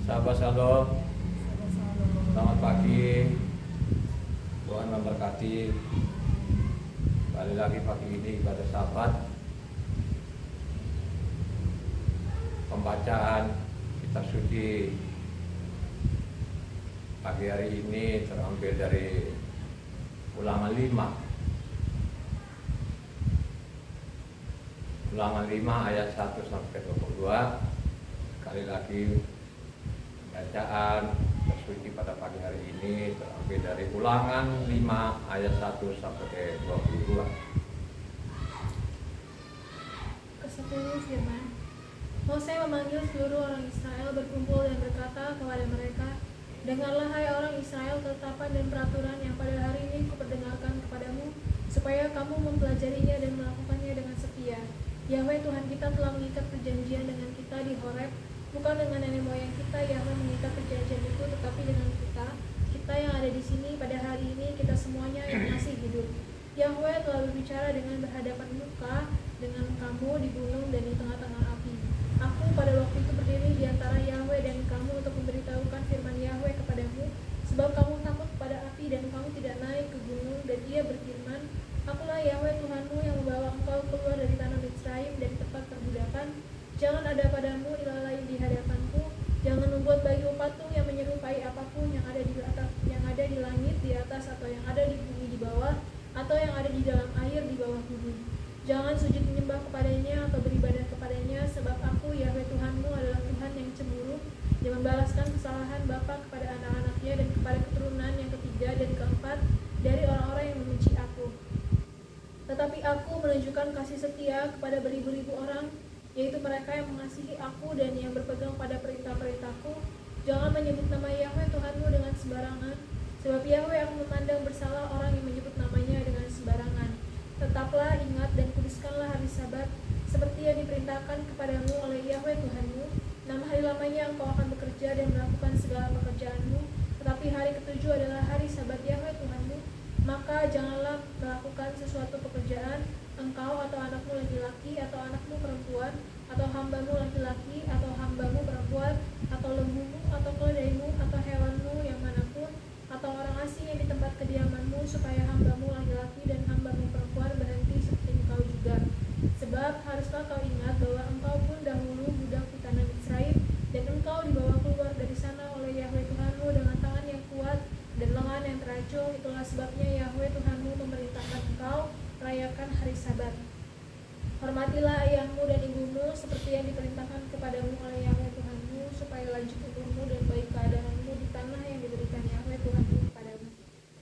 Sahabat Shalom, selamat pagi. Tuhan memberkati. Kembali lagi pagi ini kepada sahabat. Pembacaan kitab suci pagi hari ini terambil dari Ulangan 5. Ulangan 5 ayat 1 sampai 22. Sekali lagi bacaan tersuci pada pagi hari ini terambil dari Ulangan 5 ayat 1 sampai 22. Ke-10 firman. Mose memanggil seluruh orang Israel berkumpul dan berkata kepada mereka, "Dengarlah hai orang Israel ketetapan dan peraturan yang pada hari ini kuperdengarkan kepadamu, supaya kamu mempelajarinya dan melakukannya dengan setia. Yahweh Tuhan kita telah mengikat perjanjian dengan kita di Horeb, bukan dengan nenek moyang kita Yahweh mengikat perjanjian itu, tetapi dengan kita yang ada di sini pada hari ini, kita semuanya yang masih hidup. Yahweh telah berbicara dengan berhadapan muka dengan kamu di gunung dan di tengah-tengah api. Aku pada waktu itu berdiri di antara Yahweh dan kamu untuk memberitahukan firman Yahweh kepadamu, sebab kamu takut pada api dan kamu tidak naik ke gunung." Dan ia berfirman, "Akulah Yahweh Tuhanmu yang membawa engkau keluar dari tanah Mitzraim, dari tempat perbudakan. Jangan ada padamu ilah lain di hadapanku. Jangan membuat bagi patung yang menyerupai apapun yang ada di langit di atas, atau yang ada di bumi di bawah, atau yang ada di dalam air di bawah bumi. Jangan sujud menyembah kepadanya atau beribadah kepadanya, sebab aku Yahweh Tuhanmu adalah Tuhan yang cemburu, yang membalaskan kesalahan bapa kepada anak-anaknya dan kepada keturunan yang ketiga dan keempat dari orang-orang yang membenci aku. Tetapi aku menunjukkan kasih setia kepada beribu-ribu orang, yaitu mereka yang mengasihi aku dan yang berpegang pada perintah-perintahku. Jangan menyebut nama Yahweh Tuhanmu dengan sembarangan, sebab Yahweh akan memandang bersalah orang yang menyebut namanya dengan sembarangan. Tetaplah ingat dan kuduskanlah hari Sabat, seperti yang diperintahkan kepadamu oleh Yahweh Tuhanmu. 6 hari lamanya engkau akan bekerja dan melakukan segala pekerjaanmu, tetapi hari ketujuh adalah hari Sabat Yahweh Tuhanmu. Maka janganlah melakukan sesuatu pekerjaan, engkau atau anakmu laki-laki atau anakmu perempuan, atau hambamu laki-laki atau hambamu perempuan, atau lembumu atau keledaimu atau hewanmu yang manapun, atau orang asing yang di tempat kediamanmu, supaya hambamu laki-laki dan hambamu perempuan berhenti seperti engkau juga. Sebab haruslah kau ingat bahwa engkau pun dahulu budak di tanah Mitzraim, dan engkau dibawa keluar dari sana oleh Yahweh Tuhanmu dengan tangan yang kuat dan lengan yang teracung. Itulah sebabnya Yahweh Tuhanmu memerintahkan engkau merayakan hari Sabat. Hormatilah ayahmu dan ibumu seperti yang diperintahkan kepadamu oleh Yahweh Tuhanmu, supaya lanjut umurmu dan baik keadaanmu di tanah yang diberikan Yahweh Tuhanmu kepadamu.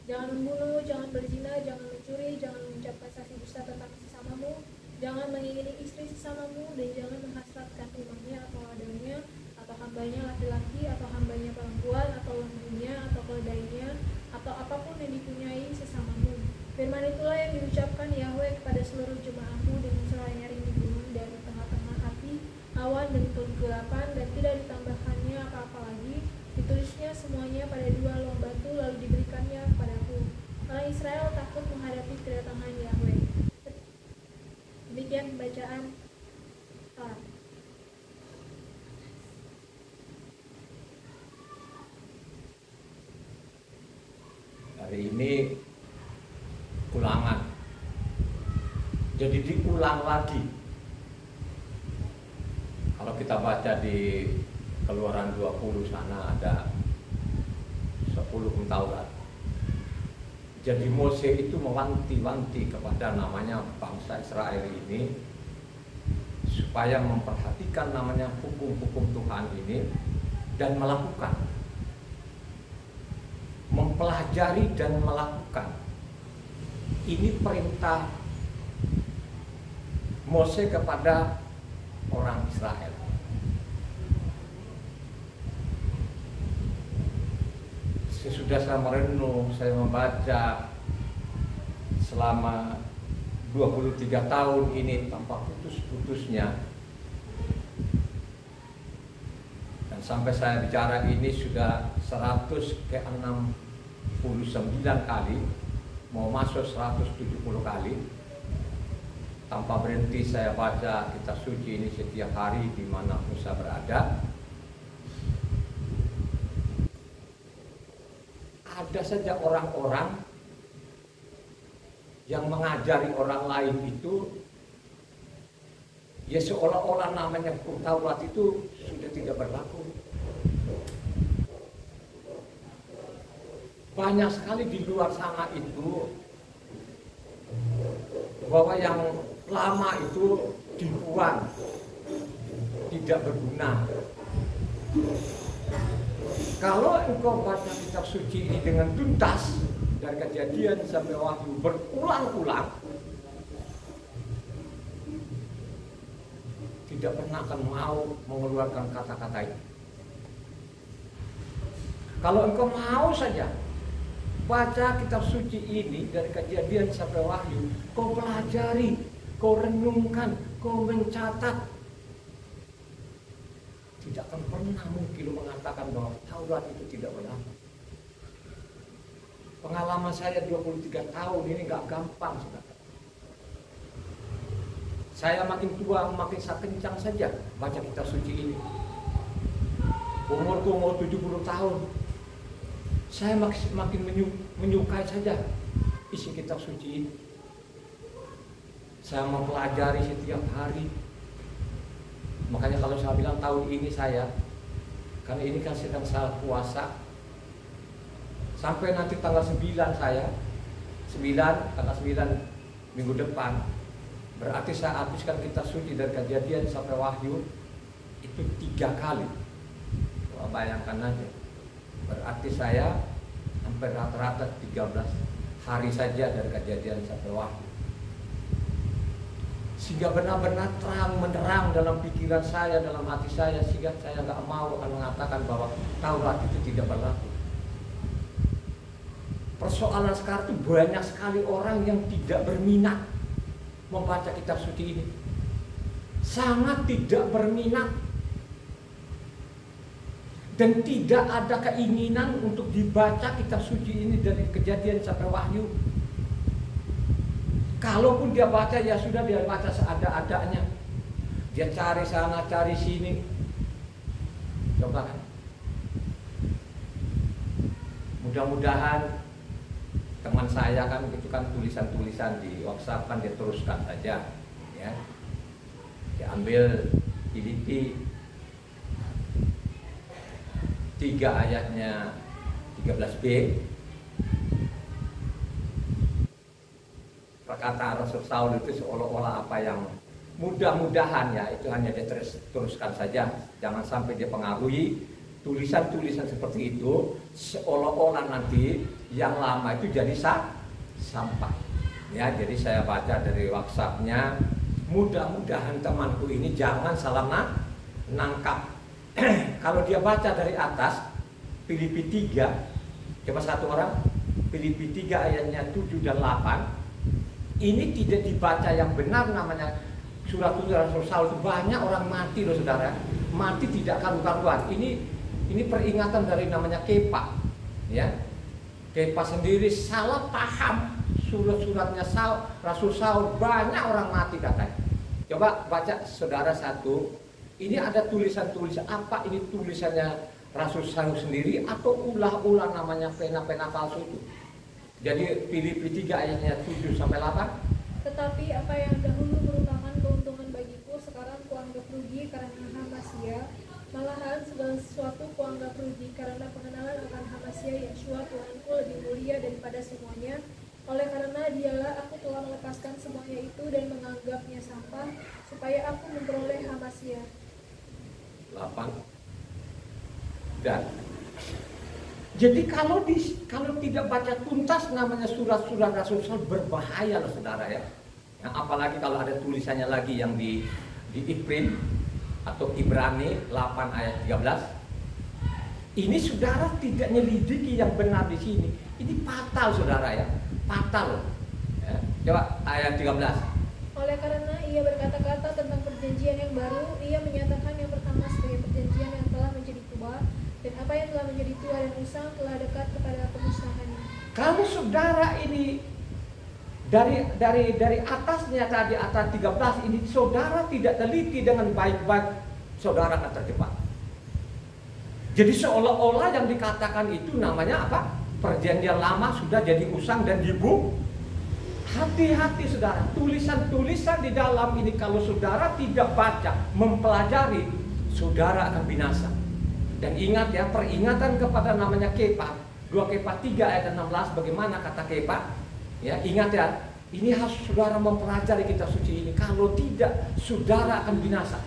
Jangan membunuh, jangan berzina, jangan mencuri, jangan mengucapkan saksi dusta tentang sesamamu, jangan mengingini istri sesamamu, dan jangan menghasratkan rumahnya atau ladangnya, atau hambanya laki-laki atau hambanya perempuan, atau lembunya atau keledainya, atau apapun yang dipunyai sesamamu. Firman itulah yang diucapkan Yahweh kepada seluruh jemaahmu dengan suara nyaring di gunung dan di tengah-tengah api, awan dan kegelapan, dan tidak ditambahkannya apa-apa lagi. Ditulisnya semuanya pada 2 loh batu, lalu diberikannya kepadaku. Orang Israel takut menghadapi kedatangan Yahweh. Demikian bacaan Torah. Hari ini ulangan, jadi diulang lagi. Kalau kita baca di Keluaran 20 sana ada 10 Taurat. Jadi Mose itu mewanti-wanti kepada namanya bangsa Israel ini supaya memperhatikan namanya hukum-hukum Tuhan ini dan melakukan, mempelajari dan melakukan. Ini perintah Mose kepada orang Israel. Sesudah saya merenung, saya membaca selama 23 tahun ini tanpa putus-putusnya, dan sampai saya bicara ini sudah 169 kali, mau masuk 170 kali. Tanpa berhenti saya baca kitab suci ini setiap hari di mana Musa berada. ada saja orang-orang yang mengajari orang lain itu ya seolah-olah namanya Taurat itu sudah tidak berlaku. Banyak sekali di luar sana itu bahwa yang lama itu dibuang, tidak berguna. Kalau engkau baca kitab suci ini dengan tuntas dari Kejadian sampai Wahyu berulang-ulang, tidak pernah akan mau mengeluarkan kata-kata itu. Kalau engkau mau saja baca kitab suci ini dari Kejadian sampai Wahyu, kau pelajari, kau renungkan, kau mencatat, tidak akan pernah mungkin mengatakan bahwa Taurat itu tidak berlaku. Pengalaman saya 23 tahun ini gak gampang, saudara. Saya makin tua, makin kencang saja baca kitab suci ini. Umurku mau 70 tahun. Saya makin menyukai saja isi kitab suci ini. Saya mempelajari setiap hari. Makanya kalau saya bilang tahun ini saya, karena ini kan sedang saya puasa, sampai nanti tanggal 9 saya, tanggal 9 minggu depan, berarti saya habiskan kitab suci dari Kejadian sampai Wahyu itu 3 kali. Coba bayangkan aja, berarti saya hampir rata-rata 13 hari saja dari Kejadian sampai Wahyu. Sehingga benar-benar terang menerang dalam pikiran saya, dalam hati saya, sehingga saya nggak mau akan mengatakan bahwa Taurat itu tidak berlaku. Persoalan sekarang itu banyak sekali orang yang tidak berminat membaca kitab suci ini, sangat tidak berminat dan tidak ada keinginan untuk dibaca kitab suci ini dari Kejadian sampai Wahyu. Kalaupun dia baca, ya sudah, dia baca seada-adanya. Dia cari sana, cari sini. Coba kan. Mudah-mudahan teman saya kan itu kan tulisan-tulisan di WhatsApp kan dia teruskan saja, ya. Dia ambil Filipi 3 ayatnya 13b. Perkataan Rasul Saul itu seolah-olah apa yang mudah-mudahan ya itu hanya dia teruskan saja. Jangan sampai dia pengaruhi tulisan-tulisan seperti itu seolah-olah nanti yang lama itu jadi sampah. Ya, jadi saya baca dari WhatsApp-nya. Mudah-mudahan temanku ini jangan salah nangkap. Kalau dia baca dari atas Filipi 3, coba satu orang, Filipi 3 ayatnya 7 dan 8. Ini tidak dibaca yang benar, namanya surat Rasul Saul itu banyak orang mati loh saudara, mati tidak karu-karuan. Ini peringatan dari namanya Kepa, ya. Kepa sendiri salah paham surat-suratnya Rasul Saul, banyak orang mati katanya. Coba baca saudara satu, ini ada tulisan-tulisan apa, ini tulisannya Rasul Saul sendiri atau ulah-ulah namanya pena-pena palsu itu. Jadi Filipi 3 ayatnya 7 sampai 8. Tetapi apa yang dahulu merupakan keuntungan bagiku, sekarang kuanggap rugi karena Hamasia. Malahan segala sesuatu kuanggap rugi karena pengenalan akan Hamasia, Yeshua Tuhanku lebih mulia daripada semuanya. Oleh karena dialah aku telah melepaskan semuanya itu dan menganggapnya sampah, supaya aku memperoleh Hamasia. 8. Dan jadi kalau tidak baca tuntas namanya surat-surat Rasul Saul berbahaya loh saudara ya. Nah, apalagi kalau ada tulisannya lagi yang di Ibrani atau Ibrani 8 ayat 13. Ini saudara tidak nyelidiki yang benar di sini. Ini fatal saudara ya. Fatal. Ya. Coba ayat 13. Oleh karena ia berkata-kata tentang perjanjian yang baru, ia menyatakan yang pertama sebagai perjanjian yang telah menjadi tua. Dan apa yang telah menjadi tua dan usang telah dekat kepada pemusnahannya. Kalau saudara ini dari atasnya tadi atas 13 ini saudara tidak teliti dengan baik-baik, saudara akan terjebak. Jadi seolah-olah yang dikatakan itu namanya apa? Perjanjian lama sudah jadi usang dan dibuang. Hati-hati saudara, tulisan-tulisan di dalam ini kalau saudara tidak baca, mempelajari, saudara akan binasa. Dan ingat ya, peringatan kepada namanya Kepa, 2 Kepa 3 ayat 16, bagaimana kata Kepa? Ya, ingat ya, ini harus saudara mempelajari kitab suci ini. Kalau tidak, saudara akan binasa.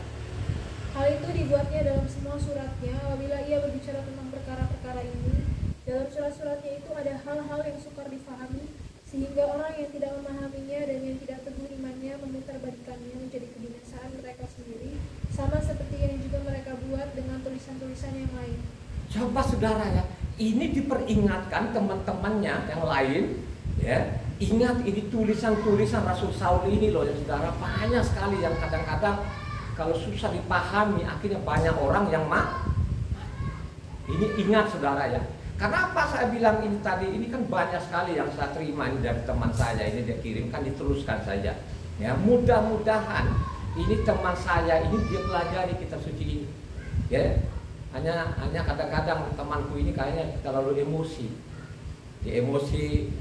Hal itu dibuatnya dalam semua suratnya apabila ia berbicara tentang perkara-perkara ini. Dalam surat-suratnya itu ada hal-hal yang sukar difahami, sehingga orang yang tidak memahaminya dan yang tidak teguh imannya memutarbalikannya menjadi kebinasaan mereka sendiri, sama seperti yang juga mereka buat dengan tulisan-tulisan yang lain. Coba saudara ya, ini diperingatkan teman-temannya yang lain, ya. Ingat ini tulisan-tulisan Rasul Saul ini loh ya saudara, banyak sekali yang kadang-kadang kalau susah dipahami, akhirnya banyak orang yang Ini ingat saudara ya. Kenapa saya bilang ini tadi? Ini kan banyak sekali yang saya terima ini dari teman saya. Ini dia kirimkan, diteruskan saja. Ya, mudah-mudahan ini teman saya ini dia pelajari kitab suci ini. Ya, hanya kadang-kadang temanku ini kayaknya terlalu emosi. Dia emosi.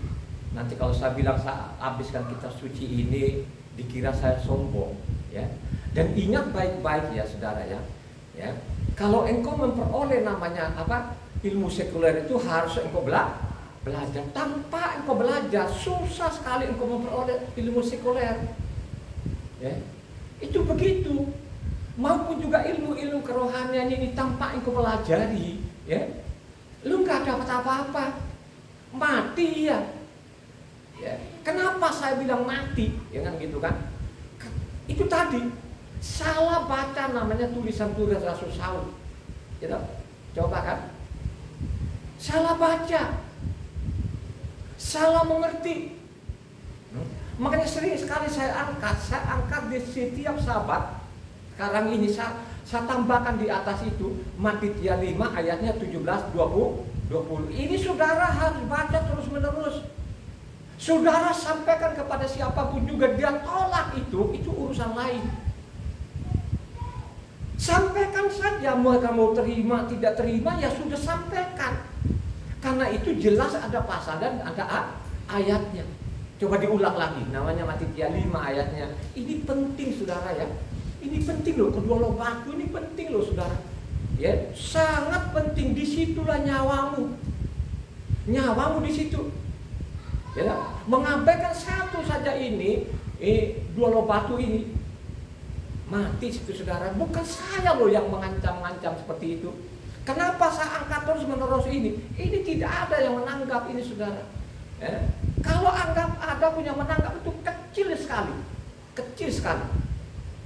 Nanti kalau saya bilang saya habiskan kitab suci ini, dikira saya sombong. Ya, dan ingat baik-baik ya saudara ya. Ya, kalau engkau memperoleh namanya apa? Ilmu sekuler itu harus engkau belajar. Tanpa engkau belajar, susah sekali engkau memperoleh ilmu sekuler. Ya, itu begitu. Maupun juga ilmu-ilmu kerohanian ini tanpa engkau pelajari, ya, lu nggak dapat apa-apa, mati ya. Ya. Kenapa saya bilang mati? Ya kan gitu kan? Itu tadi salah baca namanya tulisan-tulisan Rasul Saul. Gitu. Coba kan? Salah baca, salah mengerti. Makanya sering sekali saya angkat di setiap sahabat. Sekarang ini saya tambahkan di atas itu Matitia 5 ayatnya 17, 20. Ini saudara harus baca terus menerus. Saudara sampaikan kepada siapapun juga, dia tolak itu urusan lain. Sampaikan saja, mereka mau terima tidak terima ya sudah sampaikan. Karena itu jelas ada pasal dan ada ayatnya. Coba diulang lagi, namanya Matitia 5 ayatnya. Ini penting saudara ya. Ini penting loh, kedua loh batu ini penting loh saudara. Ya, sangat penting, disitulah nyawamu. Nyawamu di situ. Ya, mengabaikan satu saja ini, dua loh batu ini mati situ saudara. Bukan saya loh yang mengancam seperti itu. Kenapa saya angkat terus menerus ini? Ini tidak ada yang menanggap ini saudara. Ya. Kalau anggap ada punya menanggap itu kecil sekali. Kecil sekali.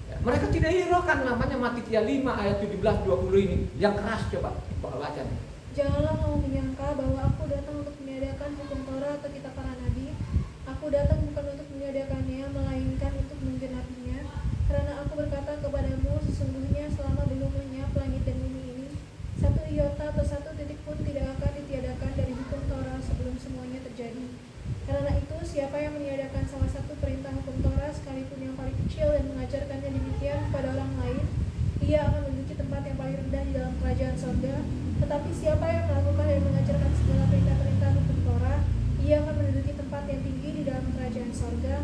Ya. Mereka tidak hiraukan namanya Matitia 5 ayat 17-20 ini. Yang keras coba baca. Janganlah kamu menyangka bahwa aku datang untuk meniadakan hukum Taurat atau kitab para nabi. Aku datang bukan untuk meniadakannya, melainkan untuk menggenapinya. Karena aku berkata kepadamu, sesungguhnya selama belum lenyap langit dan bumi ini, satu iota atau satu titik pun tidak akan ditiadakan dari hukum Taurat sebelum semuanya terjadi. Karena itu, siapa yang meniadakan salah satu perintah hukum Taurat sekalipun yang paling kecil dan mengajarkannya demikian kepada orang lain, ia akan menduduki tempat yang paling rendah di dalam kerajaan surga. Tetapi siapa yang melakukan dan mengajarkan segala perintah-perintah hukum Taurat, ia akan menduduki tempat yang tinggi di dalam kerajaan surga.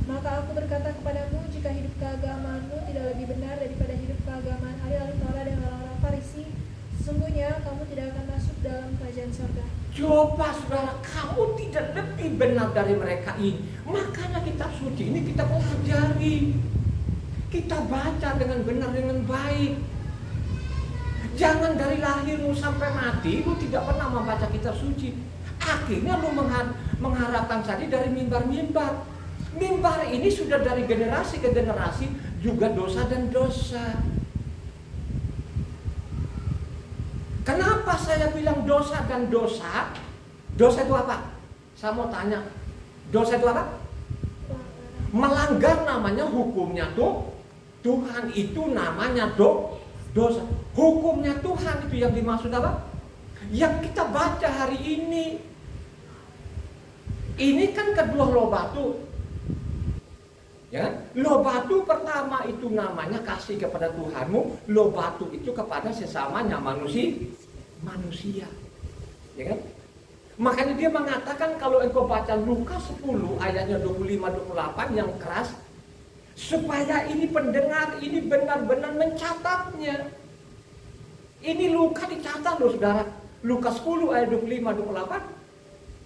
Maka aku berkata kepadamu, jika hidup keagamaanmu tidak lebih benar daripada hidup keagamaan ahli-ahli Taurat dan orang-orang Farisi, sesungguhnya kamu tidak akan masuk dalam kerajaan surga. Coba saudara, kamu tidak lebih benar dari mereka ini. Makanya kitab suci ini kita pelajari. Kita baca dengan benar, dengan baik. Jangan dari lahirmu sampai mati lu tidak pernah membaca kitab suci. Akhirnya lu mengharapkan saja dari mimbar-mimbar. Mimbar ini sudah dari generasi ke generasi juga dosa dan dosa. Kenapa saya bilang dosa dan dosa? Dosa itu apa? Saya mau tanya. Dosa itu apa? Melanggar namanya hukumnya tuh Tuhan, itu namanya dosa. Hukumnya Tuhan itu yang dimaksud apa? Yang kita baca hari ini. Ini kan kedua loh batu. Ya, loh batu pertama itu namanya kasih kepada Tuhanmu, loh batu itu kepada sesamanya manusia. Ya kan? Makanya dia mengatakan kalau engkau baca Lukas 10 ayatnya 25-28 yang keras, supaya ini pendengar ini benar-benar mencatatnya. Ini Lukas dicatat loh saudara. Lukas 10 ayat 25-28.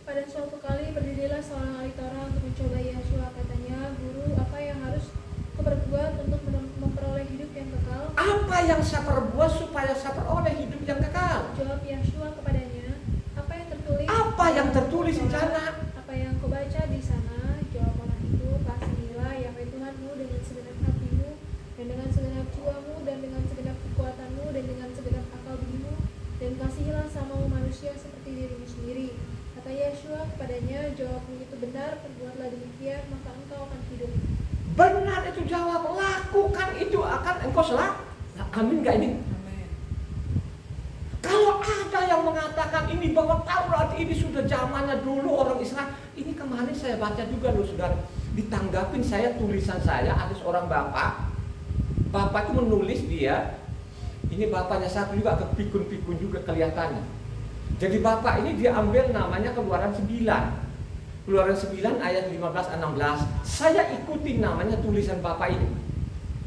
Pada suatu kali berdirilah seorang ahli Taurat untuk mencoba Yeshua. Katanya, Guru, apa yang harus kuperbuat untuk memperoleh hidup yang kekal? Apa yang saya perbuat supaya saya peroleh hidup yang kekal? Jawab Yeshua kepadanya, apa yang tertulis? Apa yang tertulis di sana? Apa yang kau baca di sana? Jawab orang itu, kasihilah Yahweh Tuhanmu dengan segenap hatimu, dan dengan segenap jiwamu, dan dengan segenap kekuatanmu, dan dengan segenap akal budimu, dan kasihilah samamu manusia seperti dirimu sendiri. Kata Yeshua kepadanya, jawabmu itu benar, perbuatlah demikian, maka engkau akan hidup. Benar itu jawab, lakukan itu akan engkau selamat. Amin gak ini? Amin. Kalau ada yang mengatakan ini bahwa Taurat ini sudah zamannya dulu orang Israel, ini kemarin saya baca juga loh saudara, ditanggapin saya tulisan saya, ada seorang bapak itu menulis dia, ini bapaknya satu juga agak pikun-pikun juga kelihatannya. Jadi bapak ini dia ambil namanya Keluaran 9 ayat 15-16. Saya ikutin namanya tulisan bapak ini.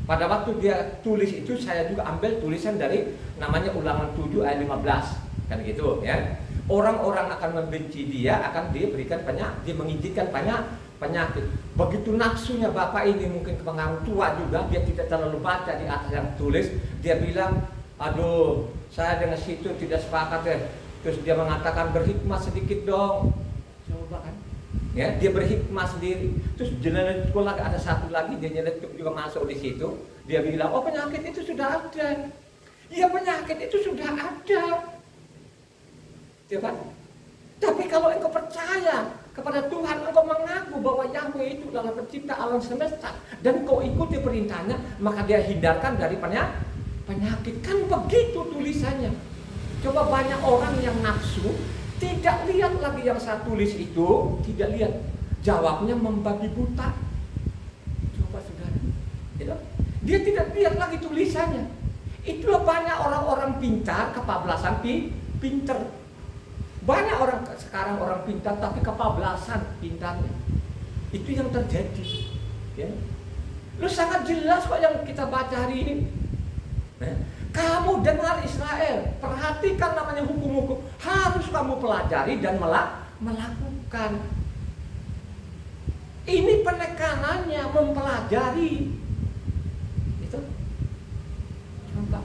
Pada waktu dia tulis itu saya juga ambil tulisan dari namanya Ulangan 7 ayat 15. Kan gitu ya. Orang-orang akan membenci dia, akan diberikan dia mengizinkan penyakit. Begitu nafsunya bapak ini mungkin pengaruh tua juga, dia tidak terlalu baca di atas yang tulis, dia bilang, aduh saya dengan situ tidak sepakat ya. Terus dia mengatakan berhikmah sedikit dong. Coba kan. Ya, dia berhikmah sendiri. Terus jelentuk lagi ada satu lagi dia nyeletuk juga masuk di situ. Dia bilang, "Oh, penyakit itu sudah ada." Iya, penyakit itu sudah ada. Ya kan? Tapi kalau engkau percaya kepada Tuhan, engkau mengaku bahwa Yahweh itu adalah pencipta alam semesta dan kau ikuti perintahnya, maka dia hindarkan dari penyakit. Kan begitu tulisannya. Coba banyak orang yang nafsu, tidak lihat lagi yang saya tulis itu, tidak lihat. Jawabnya membabi buta. Coba saudara, gitu? Dia tidak lihat lagi tulisannya. Itulah banyak orang-orang pintar, kepablasan pintar. Banyak orang sekarang orang pintar tapi kepablasan pintarnya. Itu yang terjadi. Ya. Lu sangat jelas kok yang kita baca hari ini. Kamu dengar Israel, perhatikan namanya hukum-hukum, harus kamu pelajari dan melakukan. Ini penekanannya mempelajari. Itu. Coba.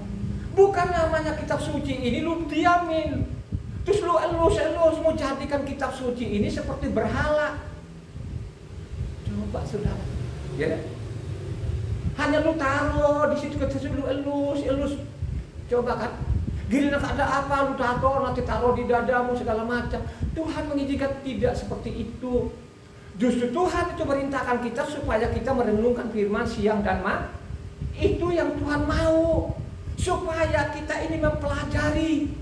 Bukan namanya kitab suci ini lu diamin. Terus lu elus mau jadikan kitab suci ini seperti berhala. Coba saudara. Ya. Hanya lu taruh di situ lu elus. Coba kan, giliran ada apa lu taruh, nanti taruh di dadamu segala macam. Tuhan mengizinkan tidak seperti itu. Justru Tuhan itu merintahkan kita supaya kita merenungkan firman siang dan malam. Itu yang Tuhan mau, supaya kita ini mempelajari.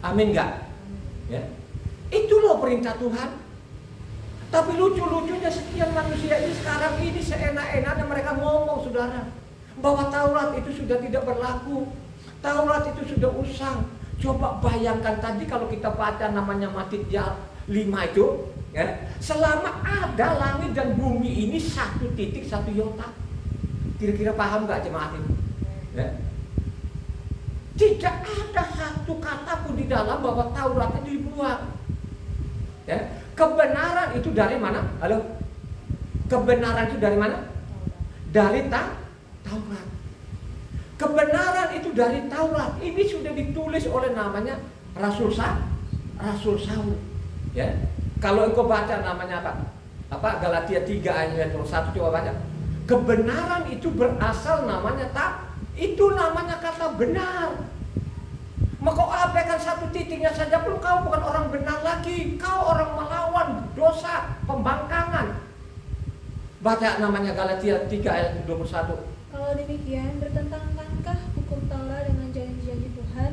Amin gak? Ya. Itu loh perintah Tuhan. Tapi lucu-lucunya sekian manusia ini sekarang ini seenak-enaknya mereka ngomong saudara, bahwa Taurat itu sudah tidak berlaku, Taurat itu sudah usang. Coba bayangkan tadi kalau kita baca namanya Matthias 5 itu, ya, selama ada langit dan bumi ini satu titik satu iota. Kira-kira paham nggak jemaat ini? Ya. Tidak ada satu kata pun di dalam bahwa Taurat itu dibuang. Ya. Kebenaran itu dari mana? Halo? Kebenaran itu dari mana? Dari Taurat. Kebenaran itu dari Taurat. Ini sudah ditulis oleh namanya Rasul Saul. Ya. Kalau engkau baca namanya apa? Galatia 3 ayat 1 coba baca. Kebenaran itu berasal namanya itu namanya kata benar. Maka kau abaikan satu titiknya saja pun kau bukan orang benar lagi. Kau orang melawan dosa, pembangkangan. Baca namanya Galatia 3 ayat 21. Kalau demikian, bertentangankah hukum Taurat dengan janji-janji Tuhan?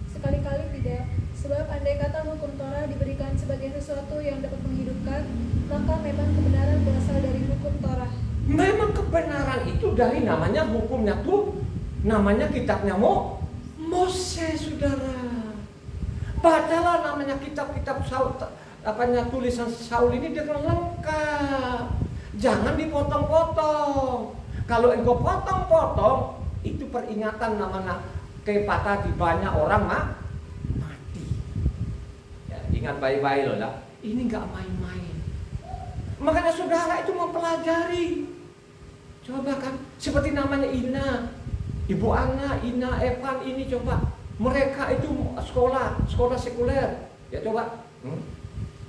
Sekali-kali tidak. Sebab andai kata hukum Taurat diberikan sebagai sesuatu yang dapat menghidupkan, maka memang kebenaran berasal dari hukum Taurat. Memang kebenaran itu dari namanya hukumnya tuh, namanya kitabnya Moses, saudara. Bacalah namanya kitab-kitab Saul, tulisan Saul ini dengan lengkap. Jangan dipotong-potong. Kalau engkau potong-potong, itu peringatan namanya kepatah di banyak orang mati. Ya, ingat baik-baik loh lah. Ini nggak main-main. Makanya saudara itu mempelajari. Coba kan, seperti namanya Ina, Ibu Ana, Ina, Evan ini coba. Mereka itu sekolah sekuler. Ya coba.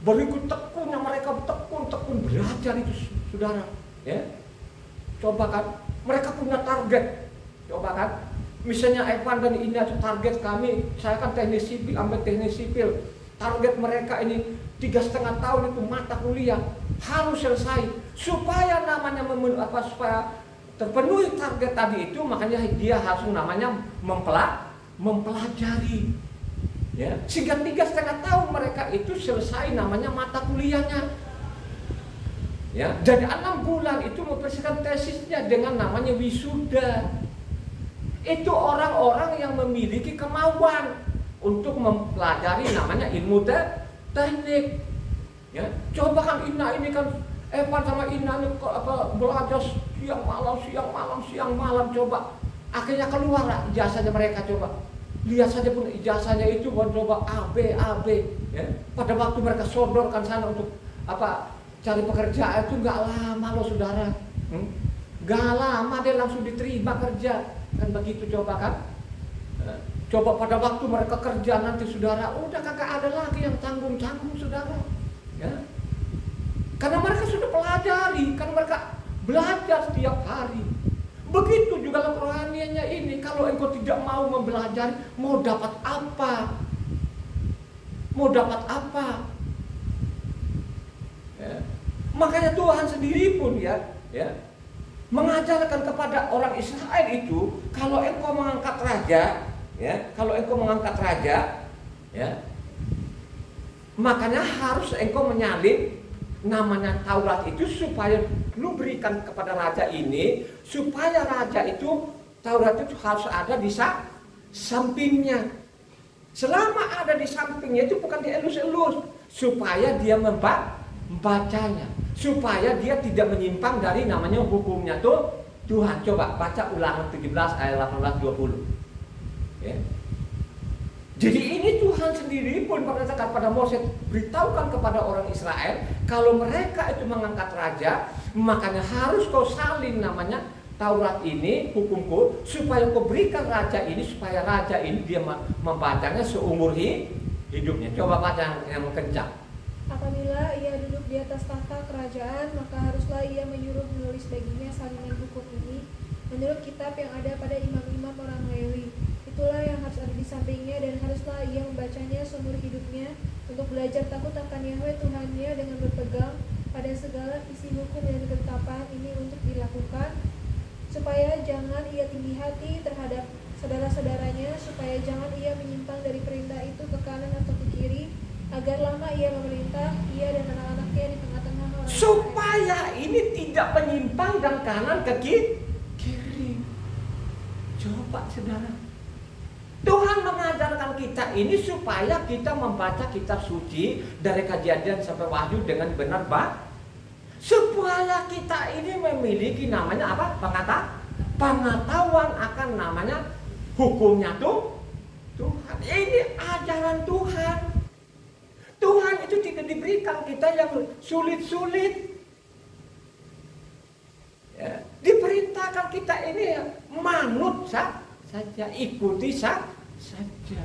Berikut tekunnya mereka tekun belajar itu saudara. Ya. Coba kan, mereka punya target. Coba kan, misalnya Evan dan Ina itu target kami, saya kan teknik sipil, ambil teknik sipil. Target mereka ini 3,5 tahun itu mata kuliah harus selesai supaya namanya supaya terpenuhi target tadi itu, makanya dia harus namanya mempelajari. Ya, sehingga 3,5 tahun mereka itu selesai namanya mata kuliahnya. Ya, dan 6 bulan itu mempersiapkan tesisnya dengan namanya wisuda. Itu orang-orang yang memiliki kemauan untuk mempelajari namanya ilmu teknik. Ya, coba kan Ina ini kan Evan sama Ina ini belajar siang malam coba. Akhirnya keluar lah ijazahnya mereka coba. Lihat saja pun ijazahnya itu coba AB. Ya. Pada waktu mereka sodorkan sana untuk cari pekerjaan itu nggak lama loh saudara. Nggak lama dia langsung diterima kerja. Kan begitu coba kan. Coba pada waktu mereka kerja nanti saudara, udah kagak ada lagi yang tanggung-tanggung saudara. Ya. Karena mereka sudah pelajari, kan mereka belajar setiap hari. Begitu juga kerohaniannya ini. Kalau engkau tidak mau mempelajari, mau dapat apa? Ya. Makanya Tuhan sendiri pun ya mengajarkan kepada orang Israel itu, kalau engkau mengangkat raja, ya, makanya harus engkau menyalin namanya Taurat itu supaya lu berikan kepada raja ini, supaya raja itu Taurat itu harus ada di sampingnya. Selama ada di sampingnya itu bukan dielus-elus, supaya dia membacanya, supaya dia tidak menyimpang dari namanya hukumnya tuh Tuhan. Coba baca Ulangan 17 ayat 18-20. Ya. Jadi ini Tuhan sendiri pun mengatakan pada Moses, beritahukan kepada orang Israel, kalau mereka itu mengangkat raja, makanya harus kau salin namanya Taurat ini, hukumku, supaya kau berikan raja ini, supaya raja ini dia membacanya seumur hidupnya. Coba baca yang kencang. Apabila ia duduk di atas tahta kerajaan, maka haruslah ia menyuruh menulis baginya salinan hukum ini menurut kitab yang ada pada imam-imam orang Lewi. Itulah yang harus ada di sampingnya, dan haruslah ia membacanya seumur hidupnya untuk belajar takut akan Yahweh Tuhannya dengan berpegang pada segala isi hukum dan ketetapan ini untuk dilakukan, supaya jangan ia tinggi hati terhadap saudara-saudaranya, supaya jangan ia menyimpang dari perintah itu ke kanan atau ke kiri, agar lama ia memerintah, ia dan anak-anaknya di tengah-tengah orang supaya ini tidak menyimpang dan kanan ke kiri. Coba saudara, Tuhan mengajarkan kita ini supaya kita membaca kitab suci dari Kejadian sampai Wahyu dengan benar, supaya kita ini memiliki namanya apa? Pengetahuan akan namanya hukumnya tuh Tuhan. Ini ajaran Tuhan. Tuhan itu tidak diberikan kita yang sulit-sulit. Ya, diperintahkan kita ini manut saja, ikuti saja.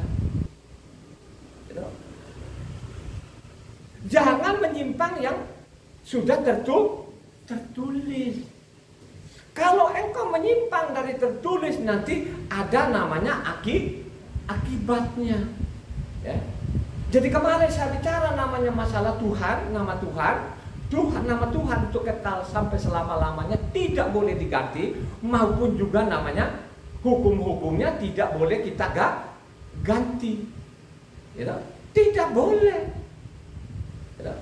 Jangan menyimpang yang sudah tertulis. Kalau engkau menyimpang dari tertulis, nanti ada namanya akibatnya. Ya. Jadi kemarin saya bicara namanya masalah Tuhan, nama Tuhan untuk kekal sampai selama-lamanya, tidak boleh diganti, maupun juga namanya hukum-hukumnya tidak boleh kita ganti. Ya, tidak boleh. Ya.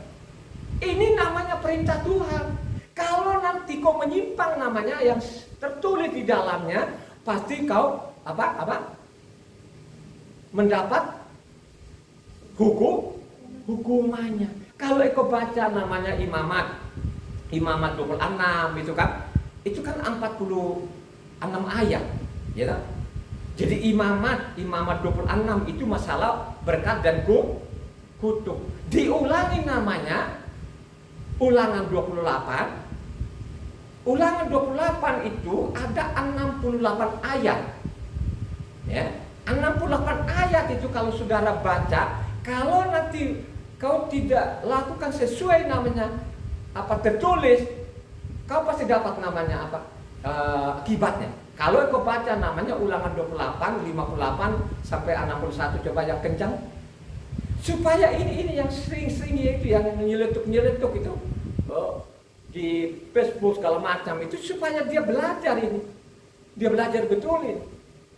Ini namanya perintah Tuhan. Kalau nanti kau menyimpang namanya yang tertulis di dalamnya, pasti kau mendapat hukumannya. Kalau engkau baca namanya Imamat 26 itu kan 46 ayat, ya kan? Jadi Imamat 26 itu masalah berkat dan kutuk. Diulangi namanya Ulangan 28. Ulangan 28 itu ada 68 ayat. Ya, 68 ayat itu kalau saudara baca, kalau nanti kau tidak lakukan sesuai namanya tertulis, kau pasti dapat namanya akibatnya. Kalau kau baca namanya Ulangan 28, 58 sampai 61, coba yang kencang. Supaya ini yang sering-sering itu yang nyeletuk itu di Facebook segala macam itu, supaya dia belajar ini. Dia belajar betul ini.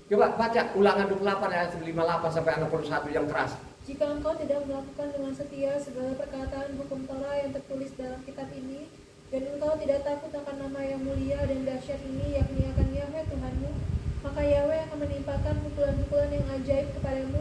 Coba baca Ulangan 28 ayat 58 sampai 61 yang keras. Jika engkau tidak melakukan dengan setia segala perkataan hukum Torah yang tertulis dalam kitab ini, dan engkau tidak takut akan nama yang mulia dan dahsyat ini, yakni akan Yahweh Tuhanmu, maka Yahweh akan menimpakan pukulan-pukulan yang ajaib kepadamu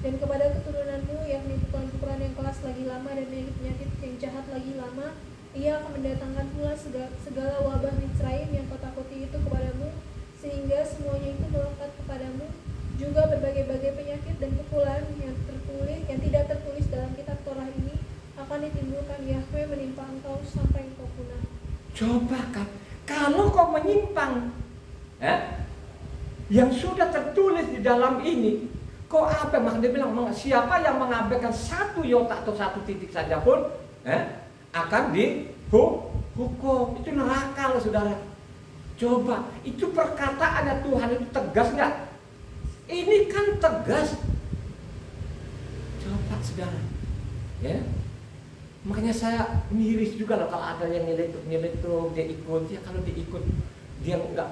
dan kepada keturunanmu, yakni pukulan-pukulan yang keras lagi lama dan penyakit yang jahat lagi lama. Ia akan mendatangkan pula segala wabah Mitzrayim yang kau takuti itu kepadamu, sehingga semuanya itu melekat kepadamu. Juga berbagai-bagai penyakit dan pukulan yang tidak tertulis dalam kitab Torah ini akan ditimbulkan Yahweh menimpa engkau sampai engkau punah. Coba kan, kalau kau menyimpang yang sudah tertulis di dalam ini, kau apa? Maka dia bilang, siapa yang mengabaikan satu iota atau satu titik saja pun akan dihukum. Itu neraka loh saudara. Coba, itu perkataannya Tuhan itu tegas nggak? Ini kan tegas. Coba saudara, ya. Makanya saya miris juga loh kalau ada yang nyeletuk dia ikut. Ya kalau dia ikut, dia nggak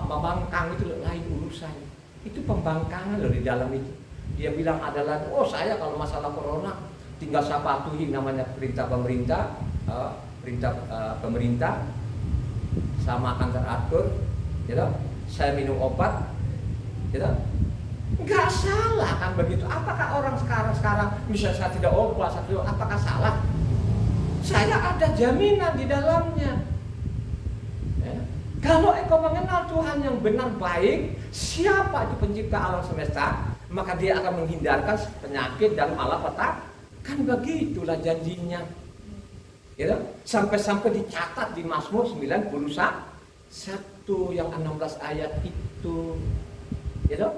membangkang, itu lain urusan. Itu pembangkangan loh di dalam itu. Dia bilang adalah, saya kalau masalah corona tinggal saya patuhi namanya perintah pemerintah, pemerintah sama akan teratur, gitu. Saya minum obat, gitu. Nggak salah kan begitu. Apakah orang sekarang misalnya saya tidak obat, apakah salah? Saya ada jaminan di dalamnya. Ya. Kalau engkau mengenal Tuhan yang benar baik, siapa itu pencipta alam semesta, maka dia akan menghindarkan penyakit dan malapetaka. Kan begitulah janjinya. Gitu? Sampai-sampai dicatat di Mazmur 91 yang 16 ayat itu. Gitu?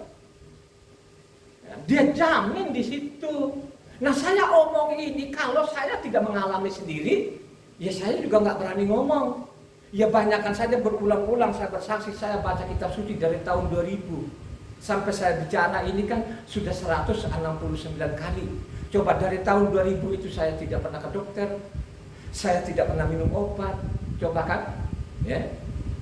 Ya, dia jamin di situ. Nah saya omong ini kalau saya tidak mengalami sendiri, ya saya juga nggak berani ngomong. Ya banyakkan saja berulang-ulang saya bersaksi, saya baca kitab suci dari tahun 2000 sampai saya bicara ini kan sudah 169 kali. Coba dari tahun 2000 itu saya tidak pernah ke dokter, saya tidak pernah minum obat. Coba kan, ya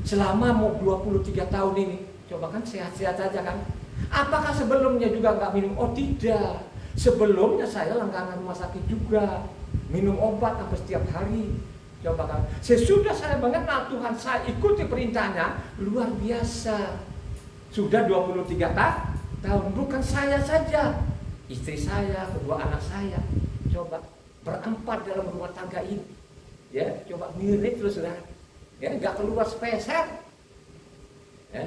selama mau 23 tahun ini, coba kan sehat-sehat saja kan. Apakah sebelumnya juga nggak minum? Oh tidak. Sebelumnya saya langganan rumah sakit juga, minum obat hampir setiap hari. Coba kan, sesudah saya mengenal Tuhan, saya ikuti perintahnya, luar biasa. Sudah 23 tahun, bukan saya saja, istri saya, kedua anak saya, coba berempat dalam rumah tangga ini. Ya, coba mirip terus sudah, ya nggak keluar spesial. Ya.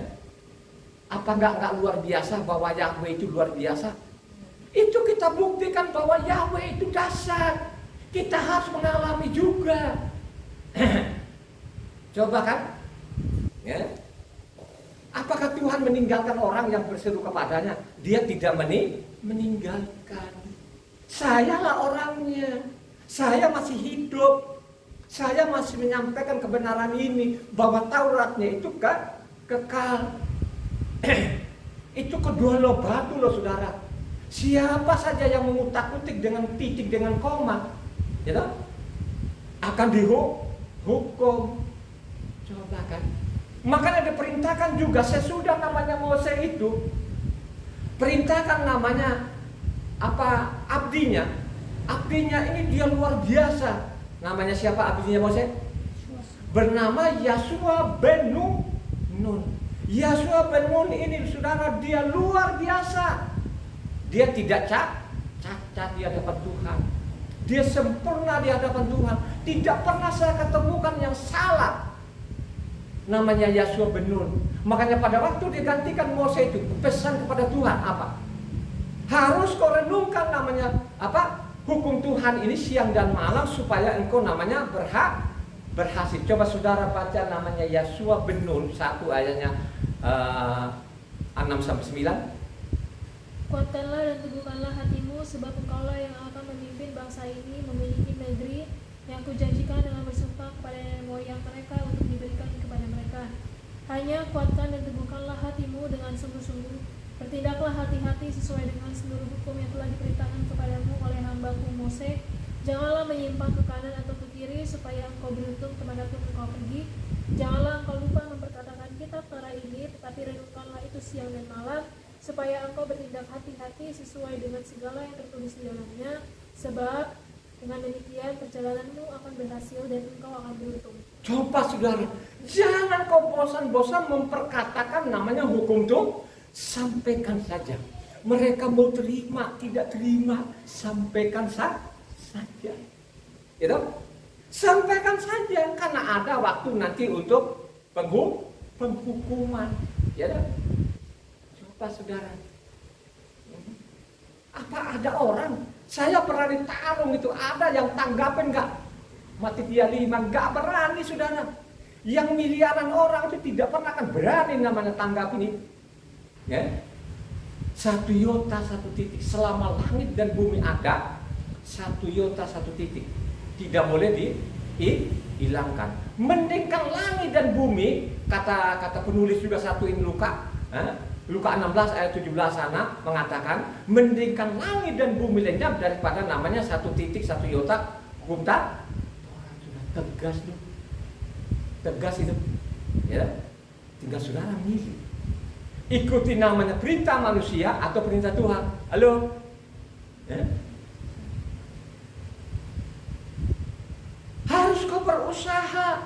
Apa nggak luar biasa bahwa Yahweh itu luar biasa? Itu kita buktikan bahwa Yahweh itu dasar. Kita harus mengalami juga. Coba kan? Ya. Apakah Tuhan meninggalkan orang yang berseru kepadanya? Dia tidak meninggalkan. Sayalah orangnya. Saya masih hidup. Saya masih menyampaikan kebenaran ini. Bahwa Tauratnya itu kan kekal. Itu kedua loh batu loh saudara. Siapa saja yang mengutak-utik dengan titik dengan koma, gitu, akan dihukum. Coba kan. Makanya diperintahkan juga sesudah namanya Mose itu, perintahkan namanya apa? Abdinya. Abdinya ini dia luar biasa. Namanya siapa abdinya Mose? Bernama Yosua bin Nun. Yosua bin Nun ini saudara, dia luar biasa. Dia tidak cacat. cacat di hadapan Tuhan. Dia sempurna di hadapan Tuhan. Tidak pernah saya ketemukan yang salah. Namanya Yeshua bin Nun. Makanya pada waktu digantikan Mose itu pesan kepada Tuhan apa? Harus kau renungkan namanya apa? Hukum Tuhan ini siang dan malam supaya engkau namanya berhasil. Coba saudara baca namanya Yeshua bin Nun 1 ayatnya 6-9. Kuatkanlah dan teguhkanlah hatimu, sebab engkaulah yang akan memimpin bangsa ini memiliki negeri yang kujanjikan dengan bersumpah kepada nenek moyang mereka untuk diberikan kepada mereka. Hanya kuatkan dan teguhkanlah hatimu dengan sungguh-sungguh. Bertindaklah hati-hati sesuai dengan seluruh hukum yang telah diperintahkan kepadamu oleh hambaku Mose. Janganlah menyimpang ke kanan atau ke kiri, supaya engkau beruntung kemanapun engkau pergi. Janganlah engkau lupa memperkatakan kitab Torah ini, tetapi renungkanlah itu siang dan malam, supaya engkau bertindak hati-hati sesuai dengan segala yang tertulis di dalamnya, sebab dengan demikian perjalananmu akan berhasil dan engkau akan beruntung. Coba saudara, jangan kau bosan-bosan memperkatakan namanya hukum Tuhan. Sampaikan saja. Mereka mau terima, tidak terima, sampaikan saja. Gitu? Sampaikan saja, karena ada waktu nanti untuk penghukuman. Ya kan? Coba saudara, apa ada orang? Saya pernah ditarung itu, ada yang tanggapin nggak? Mati dia 5, nggak berani saudara. Yang miliaran orang itu tidak pernah akan berani namanya tanggapin itu. Ya, 1 iota 1 titik. Selama langit dan bumi ada, 1 iota 1 titik tidak boleh dihilangkan. Mendingkan langit dan bumi, kata penulis juga satuin Luka 16 ayat 17 sana mengatakan, mendingkan langit dan bumi lenyap daripada namanya 1 titik 1 iota hukum Torah. Tegas tuh, tegas itu. Ya, tinggal saudara milih. Ikuti namanya perintah manusia atau perintah Tuhan. Halo? Ya. Harus kau berusaha.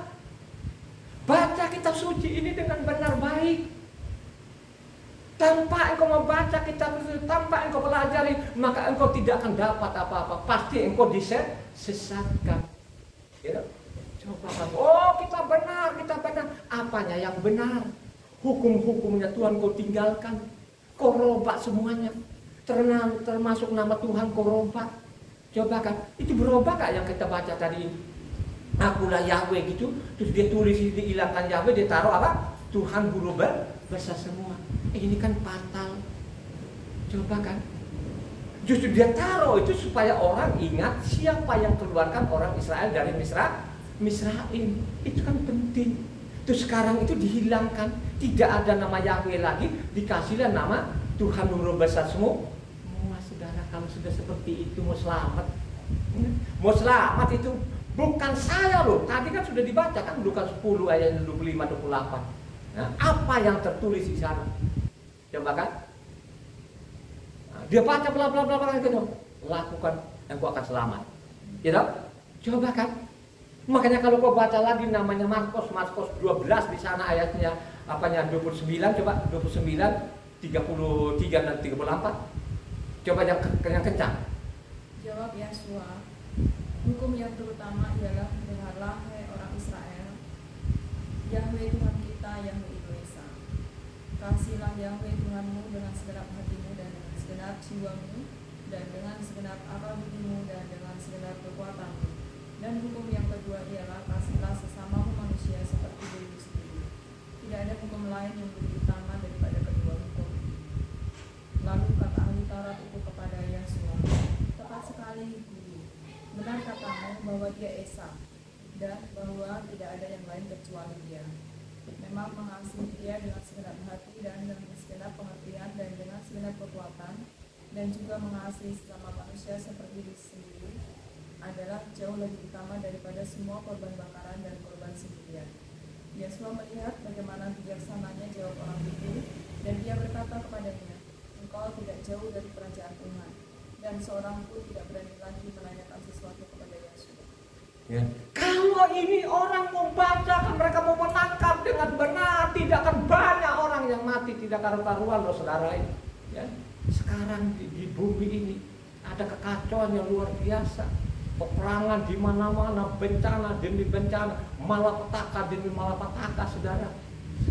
Baca kitab suci ini dengan benar baik. Tanpa engkau membaca kitab suci, tanpa engkau pelajari, maka engkau tidak akan dapat apa-apa. Pasti engkau disesatkan. Ya. Coba, oh kita benar. Apanya yang benar? Hukum-hukumnya Tuhan kau tinggalkan, kau robak semuanya, termasuk nama Tuhan kau robak. Coba kan, itu berubah gak yang kita baca tadi? Akulah Yahweh gitu, terus dia tulis dihilangkan Yahweh, dia taruh apa? Tuhan guru besar semua. Ini kan fatal. Coba kan, justru dia taruh itu supaya orang ingat siapa yang keluarkan orang Israel dari Misraim. Itu kan penting. Terus sekarang itu dihilangkan, tidak ada nama Yahweh lagi, dikasihlah nama Tuhan Guru Besar semua. Saudara, kalau sudah seperti itu mau selamat. Mau selamat itu bukan saya loh. Tadi kan sudah dibaca kan Lukas 10 ayat 25-28. Nah, apa yang tertulis di sana? Coba kan? Nah, dia baca bla bla bla bla gitu. Lakukan, engkau akan selamat. Gitu? Coba kan? Makanya kalau kau baca lagi namanya Markus 12 di sana ayatnya apanya 29, coba 29, 33 dan 34. Coba yang kencang. Jawab Yeshua, hukum yang terutama ialah dengarlah hai orang Israel, Yahweh Tuhan kita Yahweh itu Esa. Kasihlah Yahweh Tuhanmu dengan segenap hatimu dan dengan segenap jiwamu dan dengan segenap akal budimu dan dengan segenap kekuatanmu. Dan hukum yang kedua ialah kasihlah sesamamu manusia seperti dirimu sendiri. Tidak ada hukum lain yang lebih utama daripada kedua hukum. Lalu kata ahli Taurat itu kepada Yeshua, tepat sekali guru, benar katamu bahwa dia Esa dan bahwa tidak ada yang lain kecuali dia. Memang mengasihi dia dengan segenap hati dan dengan segenap pengertian dan dengan segenap kekuatan, dan juga mengasihi sesama manusia seperti diri sendiri adalah jauh lebih utama daripada semua korban bakaran dan korban sembelihan. Yeshua melihat bagaimana bijaksananya jawab orang itu, dan dia berkata kepadanya, engkau tidak jauh dari kerajaan Tuhan. Dan seorang pun tidak berani lagi menanyakan sesuatu kepada Yeshua. Ya. Kalau ini orang membaca, mereka mau menangkap dengan benar, tidak akan banyak orang yang mati tidak karu-karuan loh saudara ini. Ya. Sekarang di bumi ini ada kekacauan yang luar biasa. Peperangan di mana-mana, bencana demi bencana, malapetaka demi malapetaka, saudara.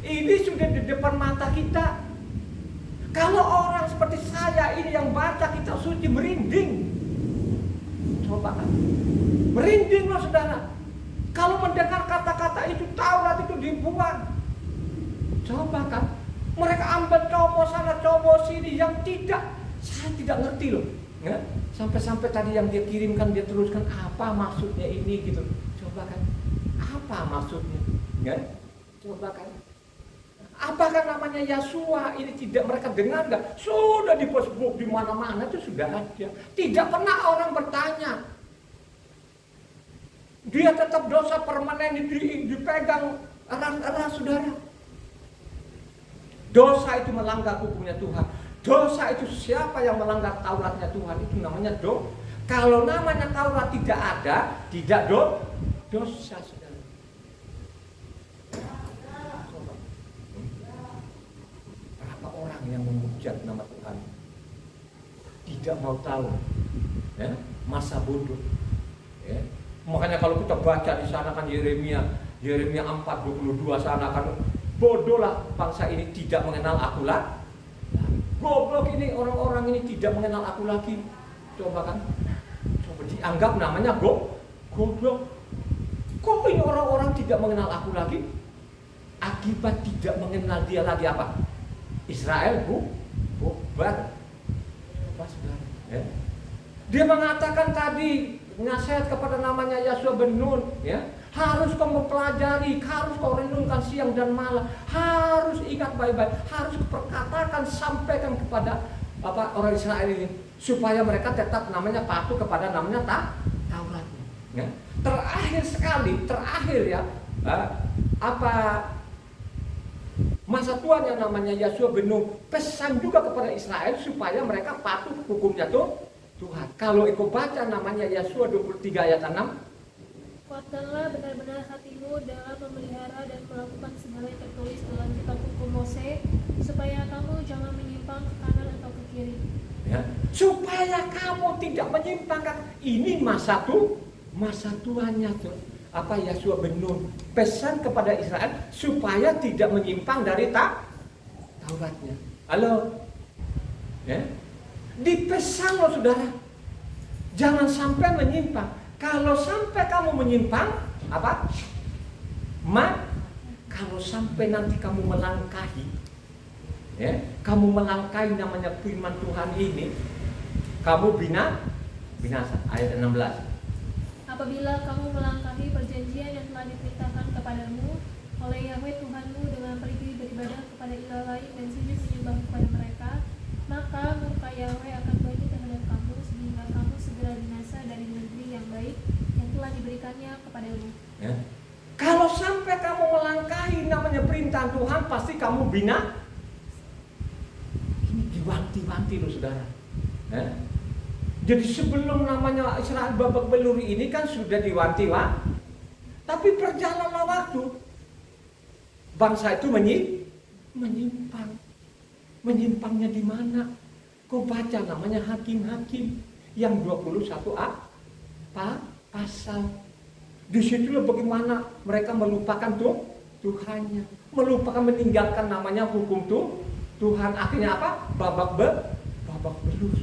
Ini sudah di depan mata kita. Kalau orang seperti saya ini yang baca kitab suci merinding. Coba kan, merinding loh saudara. Kalau mendengar kata-kata itu, Taurat itu dibuang. Coba kan, mereka ambil cobos sana, cobos sini yang saya tidak ngerti loh. Ya? Sampai-sampai tadi yang dia kirimkan, dia teruskan, apa maksudnya ini gitu. Coba kan, apa maksudnya? Ya? Coba kan, apakah namanya Yasua ini tidak mereka dengar nggak? Sudah di Facebook di mana-mana itu sudah ada. Tidak pernah orang bertanya. Dia tetap dosa permanen dipegang erat-erat, saudara. Dosa itu melanggar hukumnya Tuhan. Dosa itu siapa yang melanggar Tauratnya Tuhan, itu namanya dosa. Kalau namanya Taurat tidak ada, tidak dosa, saudara. Berapa orang yang menghujat nama Tuhan, tidak mau tahu, ya, masa bodoh. Ya. Makanya kalau kita baca di sana kan Yeremia 4:22 sana kan, bodohlah bangsa ini tidak mengenal aku lah. Goblok ini orang-orang ini tidak mengenal aku lagi. Coba kan, coba dianggap namanya goblok. Kok ini orang-orang tidak mengenal aku lagi? Akibat tidak mengenal dia lagi apa? Israel bubar. Apa saudara? Ya. Dia mengatakan tadi nasihat kepada namanya Yasua bin Nun, ya. Harus kau mempelajari, harus kau renungkan siang dan malam, harus ingat baik-baik, harus perkatakan, sampaikan kepada orang Israel ini supaya mereka tetap namanya patuh kepada namanya Taurat. Ya. Terakhir ya, masa Tuhan yang namanya Yasua bin Nun pesan juga kepada Israel supaya mereka patuh hukumnya Tuhan. Kalau engkau baca namanya Yasua 23 ayat 6, kuatkanlah benar-benar hatimu dalam memelihara dan melakukan segala yang tertulis dalam kitab hukum Mose, supaya kamu jangan menyimpang ke kanan atau ke kiri. Ya, supaya kamu tidak menyimpang. Ini masa Tuhannya tuh. Yasua bin Nun pesan kepada Israel supaya tidak menyimpang dari Tauratnya. Halo, ya, dipesan loh saudara, jangan sampai menyimpang. Kalau sampai kamu menyimpang, kalau sampai nanti kamu melangkahi, ya, kamu melangkahi namanya firman Tuhan ini, kamu binasa. Ayat 16. Apabila kamu melangkahi perjanjian yang telah diperintahkan kepadamu oleh Yahweh Tuhanmu dengan pergi beribadah kepada ilah lain dan sujud menyembah kepada mereka, maka murka Yahweh akan bangkit terhadap kamu sehingga kamu segera binasa dari negeri yang baik yang telah diberikannya kepadamu. Ya. Kalau sampai kamu melangkahi namanya perintah Tuhan, pasti kamu binasa. Ini diwanti-wanti loh saudara. Ya. Jadi sebelum namanya Israel babak belur ini kan sudah diwanti-wanti. Tapi berjalanlah waktu, bangsa itu menyimpang. Menyimpangnya di mana? Kau baca namanya Hakim-Hakim yang 21a pasal. Di situlah bagaimana mereka melupakan Tuhannya, melupakan meninggalkan namanya hukum Tuhan. Akhirnya apa? Babak belur.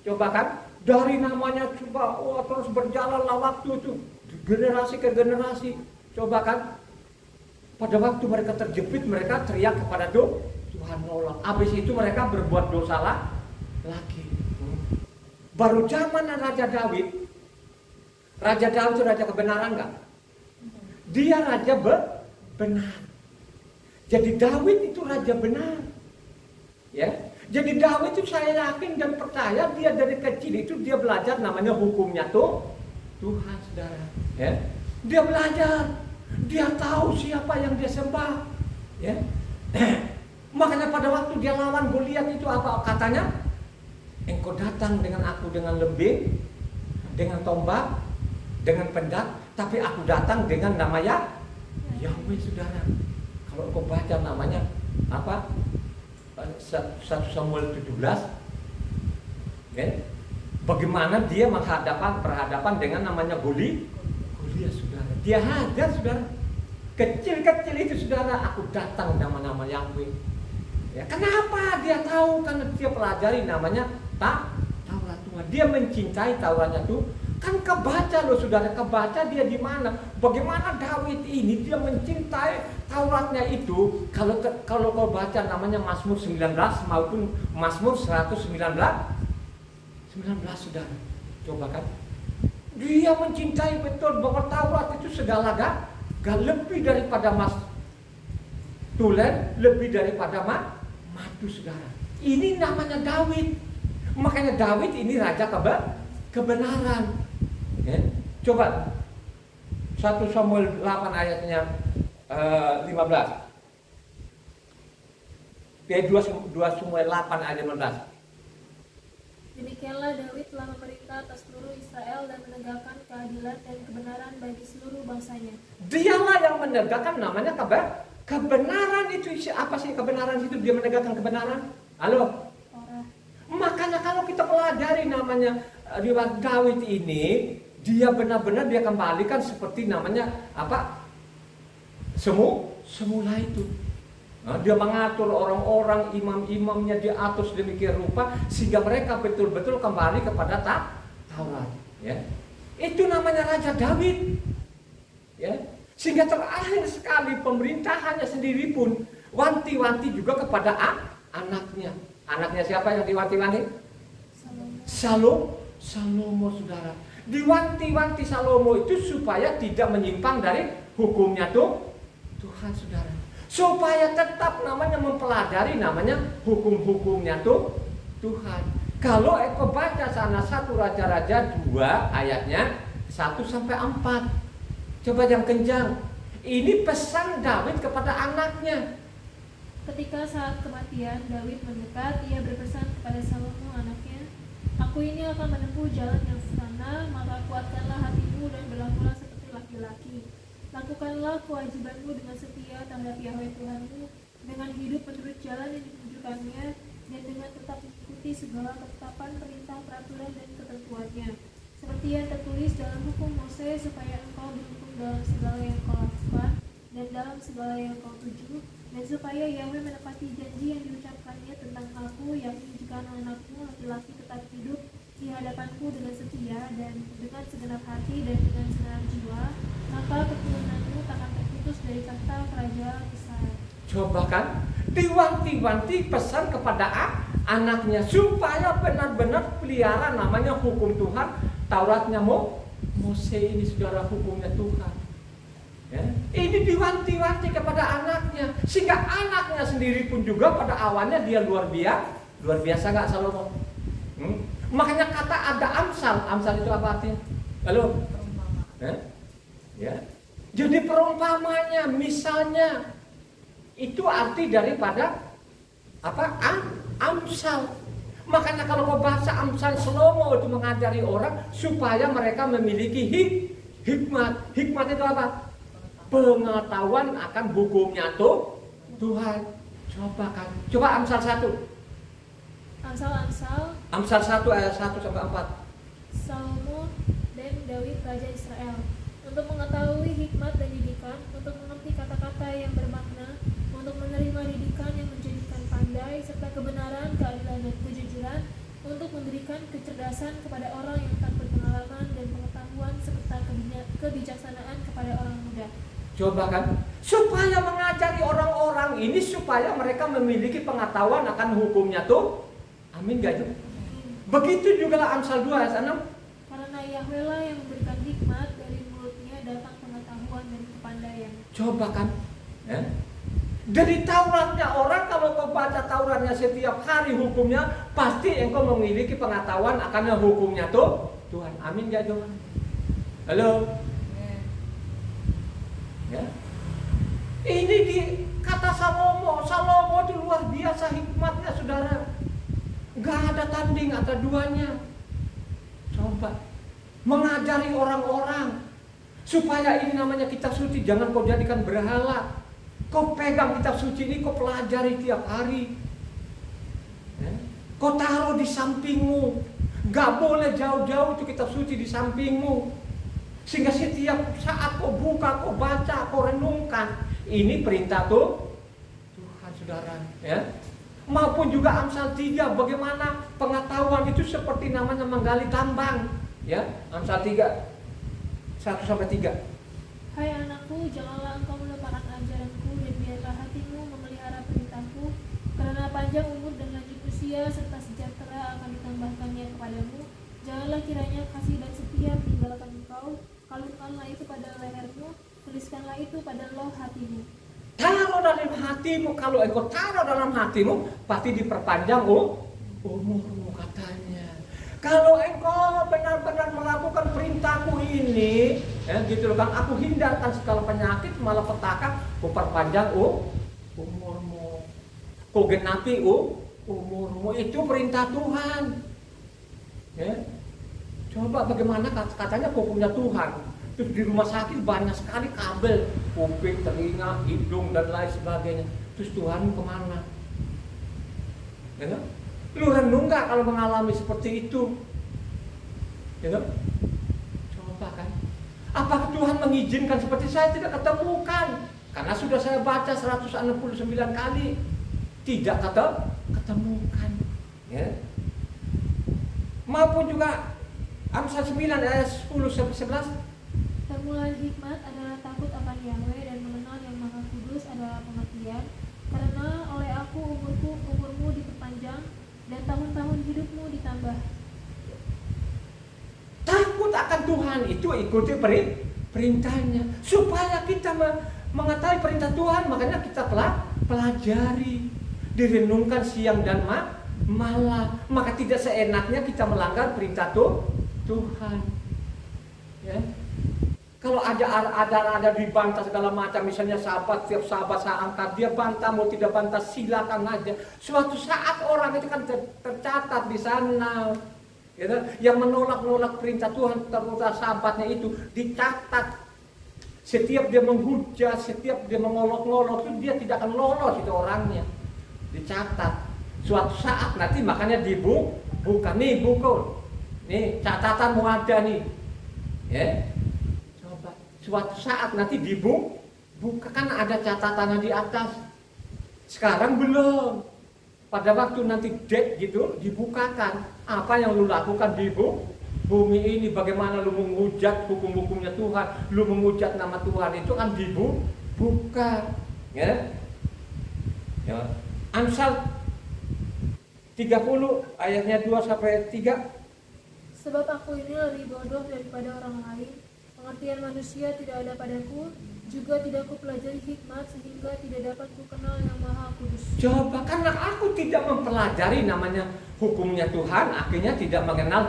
Coba kan, dari namanya terus berjalanlah waktu itu, generasi ke generasi. Coba kan, pada waktu mereka terjepit, mereka teriak kepada Tuhan nolong. Habis itu mereka berbuat dosa lagi. Baru zaman Raja Daud itu raja kebenaran nggak? Dia raja benar. Jadi Daud itu raja benar, ya. Jadi Daud itu saya yakin dan percaya dia dari kecil itu dia belajar namanya hukumnya Tuhan, saudara. Ya. Dia belajar, dia tahu siapa yang dia sembah. Ya. Makanya pada waktu dia lawan Goliat itu apa katanya? Engkau datang dengan aku dengan lembing, dengan tombak, dengan pedang, tapi aku datang dengan namanya Yahweh, saudara. Kalau engkau baca namanya apa? 1 Samuel 17 Ya. Bagaimana dia berhadapan dengan namanya Goliat, saudara. Dia hajar, saudara. Kecil-kecil itu, saudara, aku datang nama-nama Yahweh. Ya, kenapa dia tahu? Karena dia pelajari namanya Taurat Tuhan. Dia mencintai Tauratnya tuh. Kan kebaca loh, saudara, kebaca dia di mana? Bagaimana Daud ini dia mencintai Tauratnya itu? Kalau kau baca namanya Mazmur 19 maupun Mazmur 119, saudara. Coba kan. Dia mencintai betul bahwa Taurat itu segala gak lebih daripada mas tulen, lebih daripada madu, saudara. Ini namanya Daud. Makanya Daud ini raja kebenaran. Ya. Coba 1 Samuel 8 ayatnya 15. 2 Samuel 8 ayat 15. Demikianlah Daud telah memerintah atas seluruh Israel dan menegakkan keadilan dan kebenaran bagi seluruh bangsanya. Dialah yang menegakkan namanya kebenaran itu. Apa sih kebenaran itu? Dia menegakkan kebenaran. Halo? Torah. Makanya kalau kita pelajari namanya riwayat Daud ini, dia benar-benar dia kembalikan seperti namanya apa? Semula itu. Nah, dia mengatur orang-orang, imam-imamnya diatur sedemikian rupa sehingga mereka betul-betul kembali kepada Taurat. Ya. Itu namanya Raja Daud. Ya. Sehingga terakhir sekali pemerintahannya sendiri pun wanti-wanti juga kepada anaknya. Anaknya siapa yang diwanti-wanti? Salomo, saudara. Diwanti-wanti Salomo itu supaya tidak menyimpang dari hukumnya Tuhan, saudara. Supaya tetap namanya mempelajari namanya hukum-hukumnya Tuhan. Kalau engkau baca sana 1 Raja-Raja 2 ayatnya 1-4. Coba yang kencang. Ini pesan Daud kepada anaknya. Ketika saat kematian Daud mendekat, ia berpesan kepada Salomo anaknya, "Aku ini akan menempuh jalan yang sana, maka kuatkanlah hatimu dan berlakulah seperti laki-laki. Lakukanlah kewajibanmu dengan setia terhadap Yahweh Tuhanmu, dengan hidup menurut jalan yang ditunjukkannya, dan dengan tetap mengikuti segala ketetapan, perintah, peraturan, dan ketentuannya. Seperti yang tertulis dalam hukum Moses, supaya engkau beruntung dalam segala yang kau lakukan, dan dalam segala yang kau tuju, dan supaya Yahweh menepati janji yang diucapkannya tentang aku, yakni jika anak-anakmu laki-laki tetap hidup di hadapanku dengan setia dan dengan segenap hati dan dengan segenap jiwa, maka keturunanmu takkan terputus dari tahta kerajaan Israel." Coba kan, diwanti-wanti pesan kepada anaknya supaya benar-benar pelihara namanya hukum Tuhan. Tauratnya Mose ini saudara, hukumnya Tuhan. Ya. Ini diwanti-wanti kepada anaknya sehingga anaknya sendiri pun juga pada awalnya dia luar biasa nggak Salomo? Makanya kata ada Amsal itu apa artinya? Halo? Ya. Jadi perumpamanya, misalnya itu arti daripada apa? Amsal. Makanya kalau kau baca Amsal, Salomo itu mengajari orang supaya mereka memiliki hikmat. Hikmat itu apa? Pengetahuan akan hukumnya Tuhan. Coba Amsal 1. Amsal 1 ayat 1-4. Salomo dan Daud raja Israel, untuk mengetahui hikmat dan didikan, untuk mengerti kata-kata yang bermakna, untuk menerima didikan yang menjadikan pandai, serta kebenaran, keadilan, dan kejujuran, untuk memberikan kecerdasan kepada orang yang tak berpengalaman dan pengetahuan serta kebijaksanaan kepada orang muda. Coba kan, supaya mengajari orang-orang ini supaya mereka memiliki pengetahuan akan hukumnya Amin gak itu? Begitu juga Amsal 2 ayat 6. Karena Yahweh lah yang memberikan hikmat, dari mulutnya datang pengetahuan dan kepandaian. Coba kan, ya? Dari Tauratnya orang, kalau kau baca Tauratnya setiap hari hukumnya, pasti engkau memiliki pengetahuan akan hukumnya Tuhan. Amin gak itu? Halo? Ya. Ini di kata Salomo itu luar biasa hikmatnya, saudara. Gak ada tanding atau duanya. Coba mengajari orang-orang supaya ini namanya kitab suci, jangan kau jadikan berhala. Kau pegang kitab suci ini, kau pelajari tiap hari. Ya. Kau taruh di sampingmu. Gak boleh jauh-jauh itu kitab suci di sampingmu. Sehingga setiap saat kau buka, kau baca, kau renungkan. Ini perintah Tuhan, saudara. Ya. Maupun juga Amsal 3, bagaimana pengetahuan itu seperti namanya menggali tambang. Ya, Amsal 3, 1-3. Hai anakku, janganlah engkau melupakan ajaranku, dan biarlah hatimu memelihara perintahku, karena panjang umur dan lanjut usia serta sejahtera akan ditambahkannya kepadamu. Janganlah kiranya kasih dan setia meninggalkan engkau. Kalungkanlah itu pada lehermu, tuliskanlah itu pada loh hatimu. Taruh dalam hatimu, kalau engkau taruh dalam hatimu, pasti diperpanjang umurmu, katanya. Kalau engkau benar-benar melakukan perintahku ini, ya, gitu loh kan, aku hindarkan segala penyakit, malapetaka, ku perpanjang umurmu, ku genapi umurmu. Itu perintah Tuhan. Ya. Coba bagaimana katanya kau punya Tuhan. Terus di rumah sakit banyak sekali kabel, kuping, telinga, hidung dan lain sebagainya. Terus Tuhan kemana? Ya, lu renung nggak kalau mengalami seperti itu? Ya, coba kan? Apakah Tuhan mengizinkan seperti saya tidak ketemukan? Karena sudah saya baca 169 kali, tidak ketemukan. Ya. Maupun juga Amsal 9 ayat 10-11. Permulaan hikmat adalah takut akan Yahweh, dan mengenal yang Maha Kudus adalah pengertian. Karena oleh aku umurmu diperpanjang, dan tahun-tahun hidupmu ditambah. Takut akan Tuhan itu ikuti perintahnya. Supaya kita mengetahui perintah Tuhan, makanya kita pelajari, direnungkan siang dan malam. Maka tidak seenaknya kita melanggar perintah Tuhan. Ya. Kalau ada dibantah segala macam, misalnya tiap sahabat saya angkat, dia bantah, mau tidak bantah silakan aja. Suatu saat orang itu kan tercatat di sana, gitu? Yang menolak perintah Tuhan, terutama sahabatnya itu dicatat. Setiap dia menghujat, setiap dia mengolok-ngolok, itu dia tidak akan lolos itu orangnya. Dicatat. Suatu saat nanti makanya bukan nih buku, nih catatan mau ada nih, ya. Suatu saat nanti dibuka, kan ada catatannya di atas. Sekarang belum. Pada waktu nanti date gitu dibukakan apa yang lu lakukan di bumi ini, bagaimana lu menghujat hukum-hukumnya Tuhan, lu menghujat nama Tuhan, itu kan dibuka. Ya. Ya. Amsal 30 ayatnya 2-3. Sebab aku ini lebih bodoh daripada orang lain, pengertian manusia tidak ada padaku, juga tidak kupelajari hikmat, sehingga tidak dapat kukenal yang Maha Kudus. Coba, karena aku tidak mempelajari namanya hukumnya Tuhan, akhirnya tidak mengenal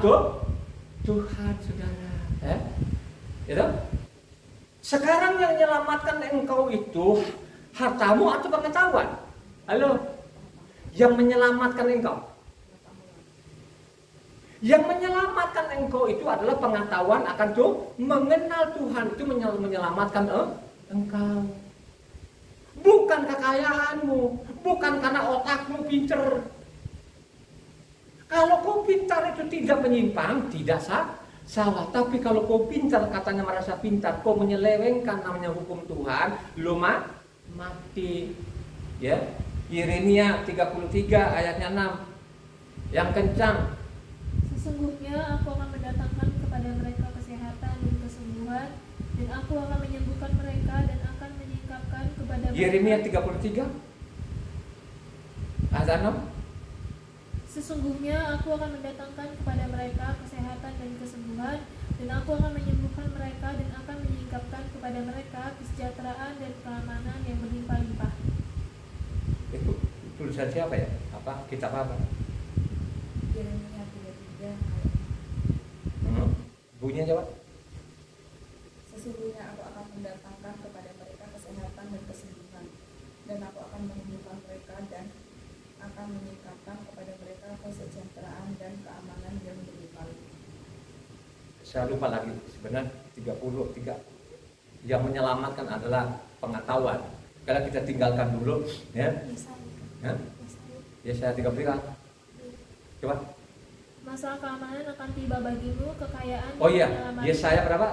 Tuhan, saudara. Gitu? Sekarang yang menyelamatkan engkau itu hartamu atau pengetahuan? Halo? Yang menyelamatkan engkau? Yang menyelamatkan engkau itu adalah pengetahuan akan mengenal Tuhan, itu menyelamatkan engkau. Bukan kekayaanmu, bukan karena otakmu pinter. Kalau kau pintar itu tidak menyimpang, tidak salah. Tapi kalau kau pintar, katanya merasa pintar, kau menyelewengkan namanya hukum Tuhan, lu mati. Ya, Yeremia 33 ayatnya 6. Yang kencang. Sesungguhnya aku akan mendatangkan kepada mereka kesehatan dan kesembuhan, dan aku akan menyembuhkan mereka dan akan menyingkapkan kepada mereka. Yeremia 33 ayat 6. Sesungguhnya aku akan mendatangkan kepada mereka kesehatan dan kesembuhan, dan aku akan menyembuhkan mereka dan akan menyingkapkan kepada mereka kesejahteraan dan keamanan yang berlimpah-limpah. Itu tulisan siapa ya? Apa? Kitab apa? Yeremia 33 Bunyinya jawab. Sesungguhnya aku akan mendatangkan kepada mereka kesehatan dan kesembuhan, dan aku akan menyembuhkan mereka dan akan menyingkapkan kepada mereka kesejahteraan dan keamanan yang berlimpah-limpah. Saya lupa lagi, sebenarnya 33. Yang menyelamatkan adalah pengetahuan. Kalau kita tinggalkan dulu, ya. Yesaya. Ya, Yesaya 33. Coba. Masa keamanan akan tiba bagimu, kekayaan Oh yang iya, menyelamatkan. Yesaya berapa?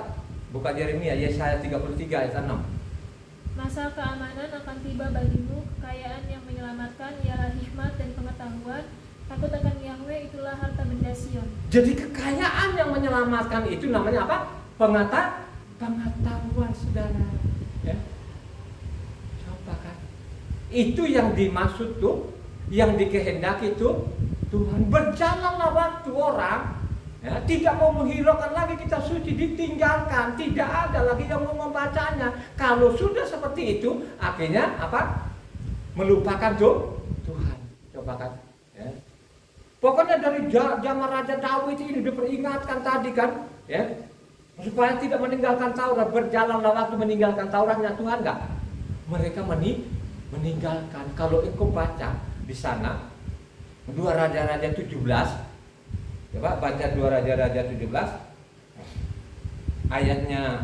Bukan Yeremia, Yesaya 33 ayat 6. Masa keamanan akan tiba bagimu, kekayaan yang menyelamatkan ialah hikmat dan pengetahuan. Takut akan Yahweh itulah harta benda Sion. Jadi kekayaan yang menyelamatkan itu namanya apa? Pengetahuan, saudara. Ya. Coba kan. Itu yang dimaksud tuh, yang dikehendaki tuh Tuhan. Berjalanlah waktu orang, ya, tidak mau menghiraukan lagi kita suci, ditinggalkan, tidak ada lagi yang mau membacanya. Kalau sudah seperti itu, akhirnya apa? Melupakan tuh Tuhan. Coba kan. Ya. Pokoknya dari zaman Raja Daud ini diperingatkan tadi kan, ya, supaya tidak meninggalkan Taurat. Berjalanlah waktu meninggalkan Tauratnya Tuhan enggak? Mereka meninggalkan. Kalau engkau baca di sana 2 Raja-Raja 17, coba baca 2 Raja-Raja 17 ayatnya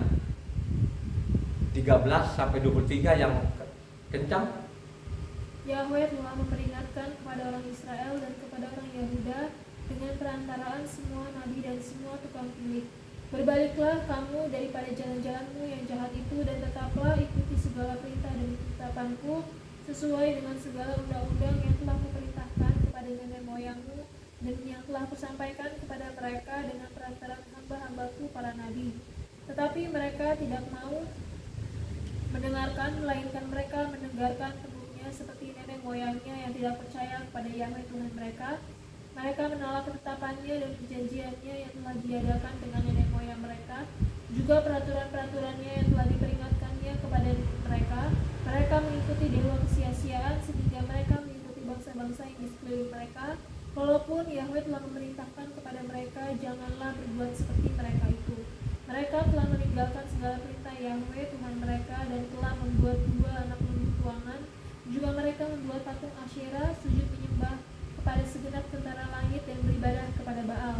13 sampai 23 yang kencang. Yahweh telah memperingatkan kepada orang Israel dan kepada orang Yahuda dengan perantaraan semua nabi dan semua tukang tilik. Berbaliklah kamu daripada jalan-jalanmu yang jahat itu dan tetaplah ikuti segala perintah dan ketetapanku sesuai dengan segala undang-undang yang telah kuperintahkan kepada nenek moyangmu dan yang telah kusampaikan kepada mereka dengan perantaraan hamba-hambaku para nabi. Tetapi mereka tidak mau mendengarkan, melainkan mereka mendengarkan tebuhnya seperti nenek moyangnya yang tidak percaya kepada Yahweh Tuhan mereka. Mereka menolak ketetapannya dan perjanjiannya yang telah diadakan dengan nenek moyang mereka, juga peraturan-peraturannya yang telah diperingatkannya kepada mereka. Mereka mengikuti dewa kesia-siaan sehingga mereka mengikuti bangsa-bangsa yang di sekeliling mereka. Walaupun Yahweh telah memerintahkan kepada mereka, janganlah berbuat seperti mereka itu. Mereka telah meninggalkan segala perintah Yahweh Tuhan mereka dan telah membuat 2 anak lembu tuangan. Juga mereka membuat patung Asyera, sujud menyembah kepada segenap tentara langit dan beribadah kepada Baal.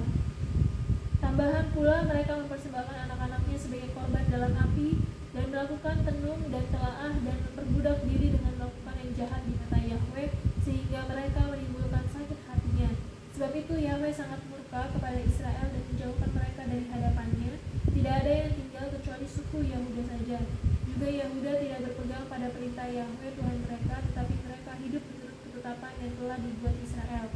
Tambahan pula mereka mempersembahkan anak-anaknya sebagai korban dalam api dan melakukan tenung dan telaah dan memperbudak diri dengan melakukan yang jahat di mata Yahweh sehingga mereka menimbulkan sakit hatinya. Sebab itu Yahweh sangat murka kepada Israel dan menjauhkan mereka dari hadapannya. Tidak ada yang tinggal kecuali suku Yahuda saja. Juga Yahuda tidak berpegang pada perintah Yahweh Tuhan mereka, tetapi mereka hidup menurut ketetapan yang telah dibuat Israel.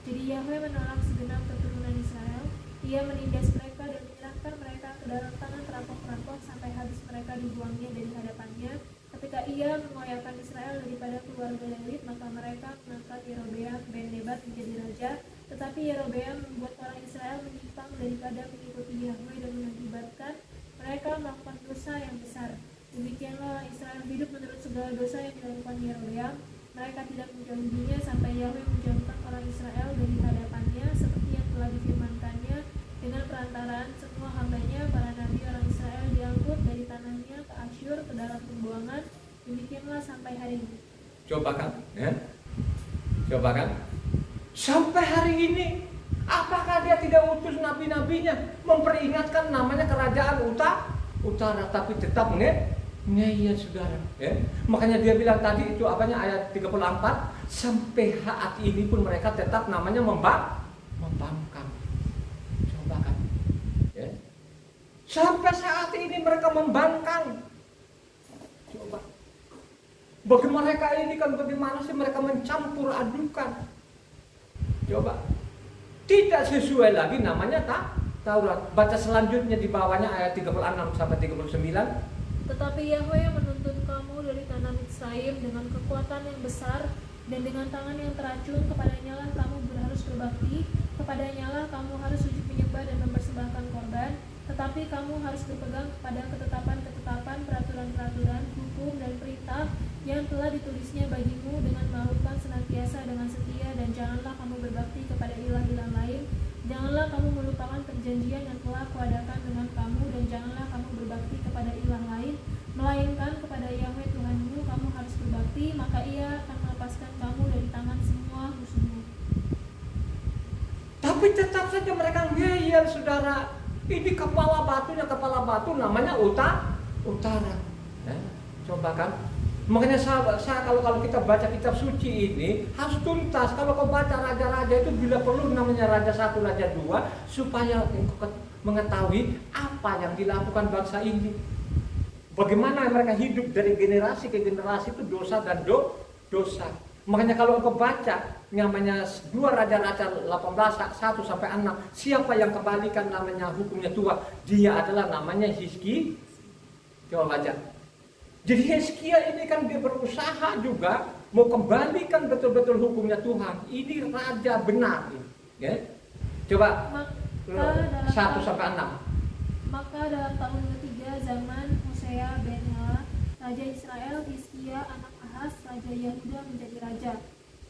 Jadi Yahweh menolak segenap keturunan Israel. Ia menindas mereka dan menyerahkan mereka ke dalam tangan perampok-perampok sampai habis mereka dibuangnya dari hadapannya. Ketika ia mengoyakkan Israel daripada keluarga Daud, maka mereka mengangkat Yerobeam ben Nebat menjadi raja. Tetapi Yerobeam membuat orang Israel menyimpang daripada mengikuti Yahweh dan mengakibatkan mereka melakukan dosa yang besar. Demikianlah Israel hidup menurut segala dosa yang dilakukan Yerobeam. Mereka tidak menjauhinya sampai Yahweh menjauhkan orang Israel dari hadapannya seperti yang telah difirmankannya dengan perantaraan semua hambanya para nabi orang Israel diangkut dari tanahnya ke Asyur ke dalam pembuangan. Demikianlah sampai hari ini. Coba kan, ya? Coba kan? Sampai hari ini, apakah dia tidak utus nabi-nabinya memperingatkan namanya kerajaan utara, tapi tetap ngeyel saudara, ya. Makanya dia bilang tadi itu apanya ayat 34, sampai saat ini pun mereka tetap namanya membangkang. Coba kan, ya. Sampai saat ini mereka membangkang. Coba. Bagi mereka ini kan bagaimana sih mereka mencampur adukan. Coba. Tidak sesuai lagi namanya Taurat. Baca selanjutnya di bawahnya ayat 36 sampai 39. Tetapi Yahweh yang menuntun kamu dari tanah Mitzrayim dengan kekuatan yang besar dan dengan tangan yang teracun, kepadanya lah kamu harus berbakti, kepadanya lah kamu harus sujud menyembah dan mempersembahkan korban. Tetapi kamu harus berpegang kepada ketetapan-ketetapan, peraturan-peraturan, hukum dan perintah yang telah ditulisnya bagimu dengan melakukan senantiasa dengan setia, dan janganlah kamu berbakti kepada ilah-ilah lain. Janganlah kamu melupakan perjanjian yang telah kuadakan dengan kamu, dan janganlah kamu berbakti kepada ilah lain, melainkan kepada Yahweh Tuhanmu kamu harus berbakti, maka ia akan melepaskan kamu dari tangan semua musuhmu. Tapi tetap saja mereka ngeyel saudara. Ini kepala batu namanya utara. Ya, coba kan. Makanya saya kalau kita baca kitab suci ini harus tuntas. Kalau kau baca raja-raja itu bila perlu namanya raja 1, raja 2, supaya engkau mengetahui apa yang dilakukan bangsa ini. Bagaimana mereka hidup dari generasi ke generasi itu dosa dan dosa. Makanya kalau engkau baca namanya 2 Raja-Raja 18 1 sampai 6, siapa yang kembalikan namanya hukumnya Tuhan? Dia adalah namanya Hizkia. Coba baca. Jadi Hizkia ini kan dia berusaha juga mau kembalikan betul-betul hukumnya Tuhan. Ini raja benar, ya. Coba 1 sampai 6. Maka dalam tahun ketiga zaman Hosea bin Ela, raja Israel, Hizkia anak Ahaz, raja Yehuda menjadi raja.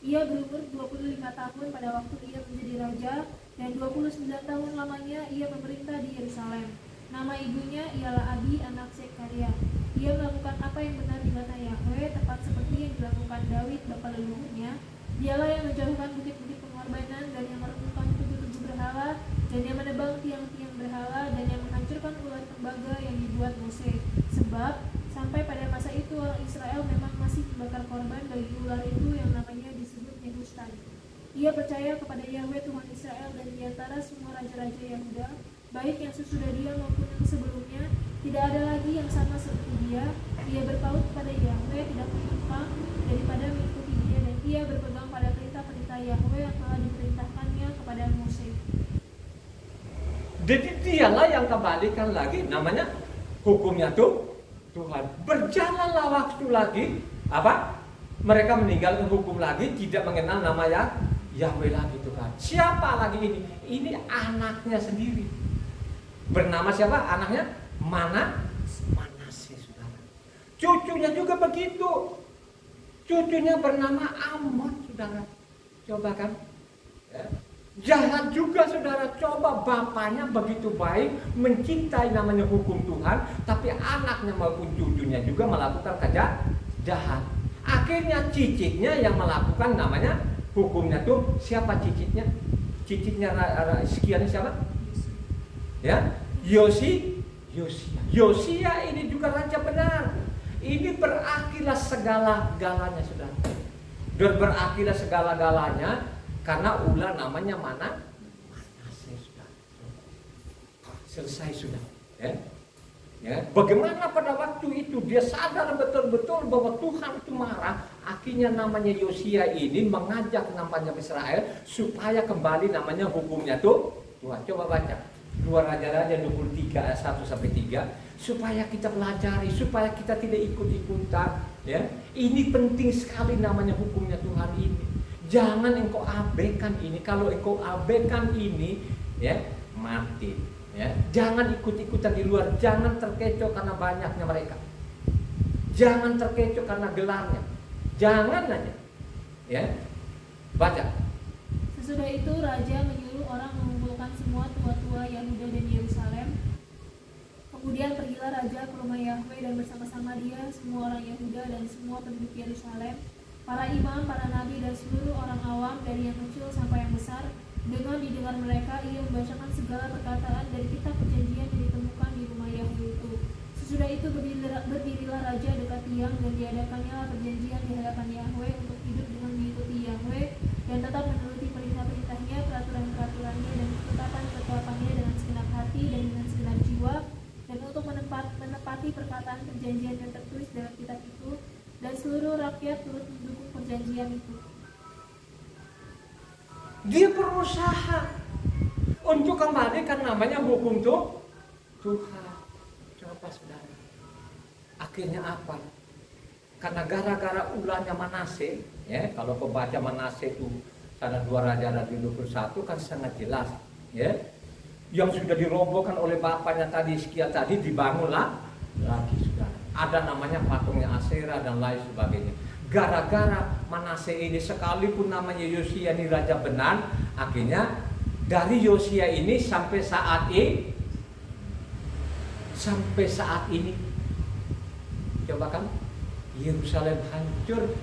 Ia berumur 25 tahun pada waktu ia menjadi raja, dan 29 tahun lamanya ia memerintah di Yerusalem. Nama ibunya ialah Abi anak Zekaria. Ia melakukan apa yang benar di mata Yahweh, tepat seperti yang dilakukan Daud bapa leluhurnya. Dialah yang menjauhkan bukit-bukit pengorbanan, dan yang meruntuhkan tugu-tugu berhala, dan yang menebang tiang-tiang berhala, dan yang menghancurkan ular tembaga yang dibuat Mose. Sebab sampai pada masa itu orang Israel memang masih membakar korban bagi ular itu yang namanya disebut Nebustan. Ia percaya kepada Yahweh Tuhan Israel, dan di antara semua raja-raja Yehuda, baik yang sesudah dia maupun yang sebelumnya, tidak ada lagi yang sama seperti dia. Ia berpaut kepada Yahweh, tidak menyimpang daripada mengikuti dia, dan ia berpegang pada perintah-perintah Yahweh yang telah diperintahkannya kepada Mose. Jadi dialah yang kembalikan lagi namanya hukumnya Tuhan. Berjalanlah waktu lagi, apa? Mereka meninggalkan hukum lagi, tidak mengenal nama Yahweh lagi Tuhan. Siapa lagi ini? Ini anaknya sendiri. Bernama siapa? Anaknya Manase, saudara. Cucunya juga begitu. Cucunya bernama Amon, saudara. Coba kan? Ya. Jahat juga, saudara. Coba bapaknya begitu baik, mencintai namanya hukum Tuhan, tapi anaknya maupun cucunya juga melakukan jahat. Akhirnya cicitnya yang melakukan namanya hukumnya tuh siapa cicitnya? Cicitnya Hizkia siapa? Ya, Yosia ini juga raja benar. Ini berakhirlah segala-galanya, saudara. Dan berakhirlah segala-galanya karena ular namanya Manase, saudara. Selesai sudah. Ya. Bagaimana pada waktu itu dia sadar betul-betul bahwa Tuhan itu marah. Akhirnya namanya Yosia ini mengajak namanya Israel supaya kembali namanya hukumnya tuh Tuhan. Coba baca 2 Raja-Raja 23 ayat 1 sampai 3 supaya kita pelajari, supaya kita tidak ikut-ikutan, ya. Ini penting sekali namanya hukumnya Tuhan ini. Jangan engkau abaikan ini. Kalau engkau abaikan ini, ya, mati, ya. Jangan ikut-ikutan di luar, jangan terkecoh karena banyaknya mereka. Jangan terkecoh karena gelarnya. Jangan aja. Ya. Baca. Sesudah itu raja menyuruh orang mengumpulkan semua tua-tua Yehuda dan Yerusalem. Kemudian pergilah raja ke rumah Yahweh, dan bersama-sama dia semua orang Yehuda dan semua penduduk Yerusalem, para imam, para nabi, dan seluruh orang awam dari yang kecil sampai yang besar. Dengan didengar mereka, ia membacakan segala perkataan dari kitab perjanjian yang ditemukan di rumah Yahweh itu. Sesudah itu berdirilah raja dekat tiang, dan diadakannya perjanjian di hadapan Yahweh untuk hidup dengan mengikuti Yahweh dan tetap menuruti perintah-perintahnya, peraturan-peraturannya, dan ketetapan-ketetapannya dengan segenap hati dan dengan segenap jiwa, dan untuk menepati perkataan perjanjian yang tertulis dalam kitab itu, dan seluruh rakyat turut mendukung perjanjian itu. Dia berusaha untuk kembalikan namanya hukum Tuhan. Coba saudara. Akhirnya apa? Karena gara-gara ulahnya Manase, ya, kalau kau baca Manase itu sana 2 Raja-Raja 21 kan sangat jelas, ya. Yang sudah dirobohkan oleh bapaknya tadi Hizkia tadi dibangunlah lagi, saudara. Ada namanya patungnya Asera dan lain sebagainya. Gara-gara Manase ini, sekalipun namanya Yosia ini raja benar, akhirnya dari Yosia ini sampai saat ini coba kan Yerusalem hancur.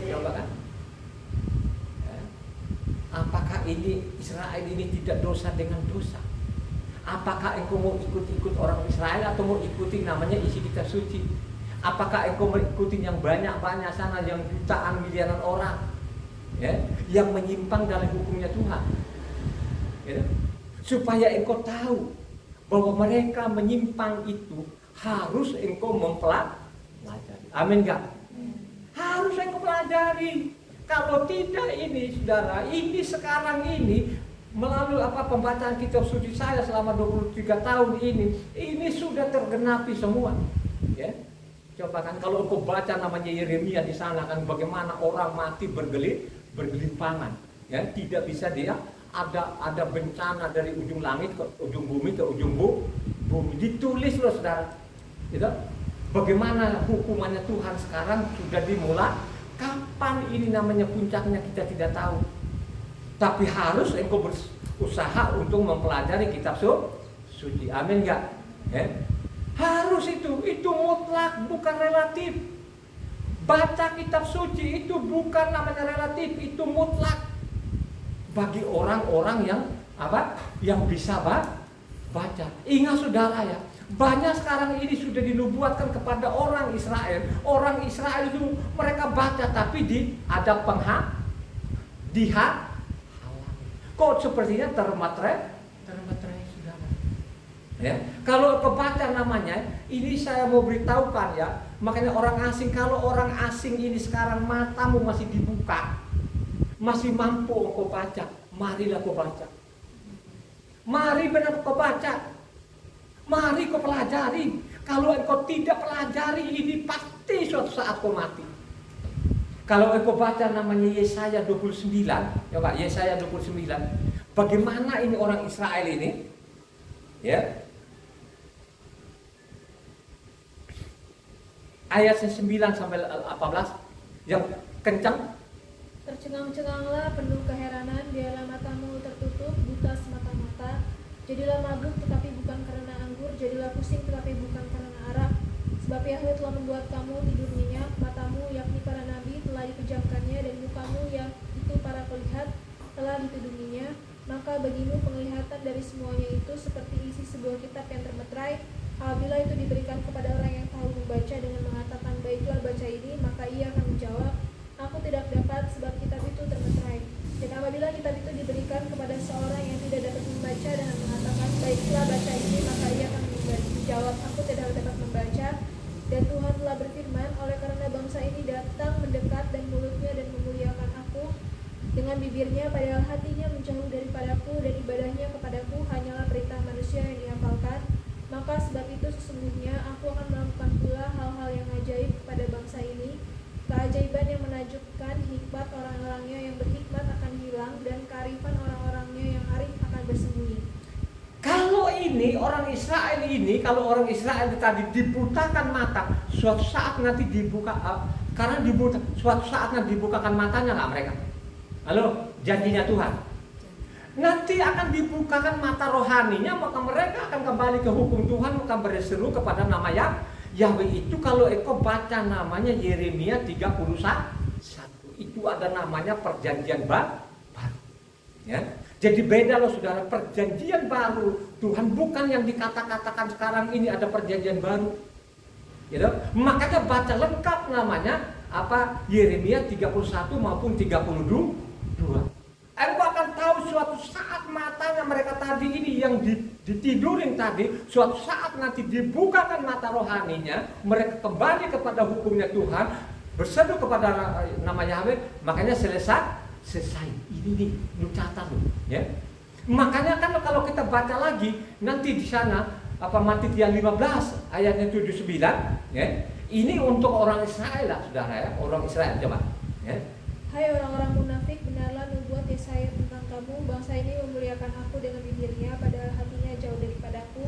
Coba kan, ya. Apakah ini Israel ini tidak dosa dengan dosa? Apakah engkau mau ikut-ikut orang Israel atau mau ikuti namanya isi kitab suci? Apakah engkau mengikuti yang banyak-banyak sana, yang jutaan miliaran orang, ya, yang menyimpang dari hukumnya Tuhan, ya? Supaya engkau tahu bahwa mereka menyimpang itu harus engkau mempelajari. Amin gak? Harus engkau pelajari. Kalau tidak ini saudara, ini sekarang ini melalui pembacaan kitab suci saya selama 23 tahun ini sudah tergenapi semua, ya. Coba kan kalau engkau baca namanya Yeremia di sana kan bagaimana orang mati bergelimpangan, ya, tidak bisa dia ada bencana dari ujung langit ke ujung bumi ke ujung bumi, ditulis loh saudara, gitu. Bagaimana hukumannya Tuhan sekarang sudah dimulai, kapan ini namanya puncaknya kita tidak tahu, tapi harus engkau berusaha untuk mempelajari kitab suci, amin enggak? Ya? Harus itu mutlak, bukan relatif. Baca kitab suci itu bukan namanya relatif, itu mutlak bagi orang-orang yang yang bisa baca. Ingat saudara ya, banyak sekarang ini sudah dinubuatkan kepada orang Israel. Orang Israel itu mereka baca tapi ada dihalangi. Kok sepertinya termatrai saudara. Ya, kalau kebaca namanya, ini saya mau beritahukan ya. Makanya orang asing, kalau orang asing ini sekarang matamu masih dibuka, masih mampu kau baca, marilah kau baca. Mari benar kau baca. Mari kau pelajari. Kalau engkau tidak pelajari, ini pasti suatu saat kau mati. Kalau engkau baca namanya Yesaya 29, coba Yesaya 29. Bagaimana ini orang Israel ini? Ya. Ayat 9 sampai 18 yang kencang. Tercengang-cenganglah penuh keheranan, biarlah matamu tertutup, buta semata-mata. Jadilah mabuk tetapi bukan karena anggur, jadilah pusing tetapi bukan karena arak. Sebab Yahweh telah membuat kamu tidur nyenyak, matamu yakni para nabi telah dipejamkannya, dan mukamu yang itu para pelihat telah ditudunginya. Maka bagimu penglihatan dari semuanya itu seperti isi sebuah kitab yang termeterai. Apabila itu diberikan kepada orang yang tahu membaca dengan mengatakan baiklah baca ini, maka ia akan menjawab, aku tidak dapat sebab kitab itu termeterai. Dan apabila kitab itu diberikan kepada seorang yang tidak dapat membaca dengan mengatakan baiklah baca ini, maka ia akan menjawab, aku tidak dapat membaca. Dan Tuhan telah berfirman, oleh karena bangsa ini datang mendekat dan mulutnya dan memuliakan aku dengan bibirnya, padahal hatinya menjauh daripadaku dan ibadahnya kepadaku hanyalah perintah manusia yang dihafalkan, maka sebab itu sesungguhnya aku akan melakukan pula hal-hal yang ajaib kepada bangsa ini, keajaiban yang menakjubkan. Hikmat orang-orangnya yang berhikmat akan hilang, dan kearifan orang-orangnya yang arif akan bersembunyi. Kalau ini orang Israel ini, kalau orang Israel tadi dibutakan mata, suatu saat nanti dibuka, karena suatu saat nanti dibukakan matanya nggak mereka? Halo, janjinya Tuhan. Nanti akan dibukakan mata rohaninya, maka mereka akan kembali ke hukum Tuhan, maka berseru kepada nama Yahweh itu. Kalau engkau baca namanya Yeremia 31, itu ada namanya perjanjian baru. Ya. Jadi beda loh saudara, perjanjian baru Tuhan bukan yang dikata-katakan sekarang ini ada perjanjian baru. Gitu? Makanya baca lengkap namanya Yeremia 31 maupun 32. Engkau akan tahu suatu saat matanya mereka tadi ini yang ditidurin tadi, suatu saat nanti dibukakan mata rohaninya, mereka kembali kepada hukumnya Tuhan, berseru kepada nama Yahweh, makanya selesai. Ini nih, lu catat loh, ya. Makanya kan kalau kita baca lagi nanti di sana Matitia 15 ayatnya 79, ya. Ini untuk orang Israel lah, saudara ya, orang Israel coba, ya. Hai orang-orang munafik, benarlah nubuat Yesaya tentang kamu. Bangsa ini memuliakan aku dengan bibirnya, padahal hatinya jauh daripadaku.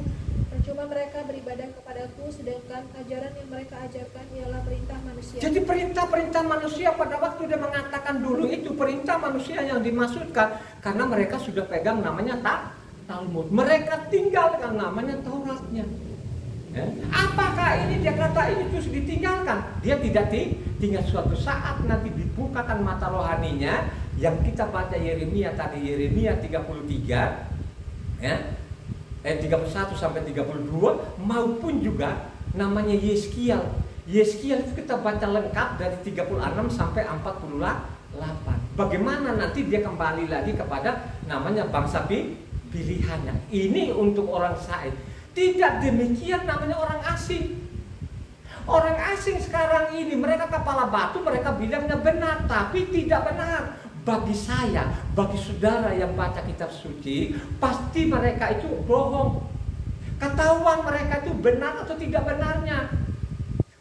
Percuma mereka beribadah kepadaku, sedangkan ajaran yang mereka ajarkan ialah perintah manusia. Jadi perintah-perintah manusia pada waktu dia mengatakan dulu itu perintah manusia yang dimaksudkan, karena mereka sudah pegang namanya Talmud. Mereka tinggalkan namanya Tauratnya. Ya. Apakah ini dia kata ini terus ditinggalkan? Dia tidak tinggal. Suatu saat nanti dibukakan mata rohaninya, yang kita baca Yeremia tadi, Yeremia 33 ya, 31 sampai 32, maupun juga namanya Yeskiel. Yeskiel itu kita baca lengkap dari 36 sampai 48. Bagaimana nanti dia kembali lagi kepada namanya bangsa pilihannya. Ini untuk orang Israel. Tidak demikian namanya orang asing. Orang asing sekarang ini mereka kepala batu, mereka bilangnya benar, tapi tidak benar. Bagi saya, bagi saudara yang baca kitab suci, pasti mereka itu bohong. Ketahuan mereka itu benar atau tidak benarnya.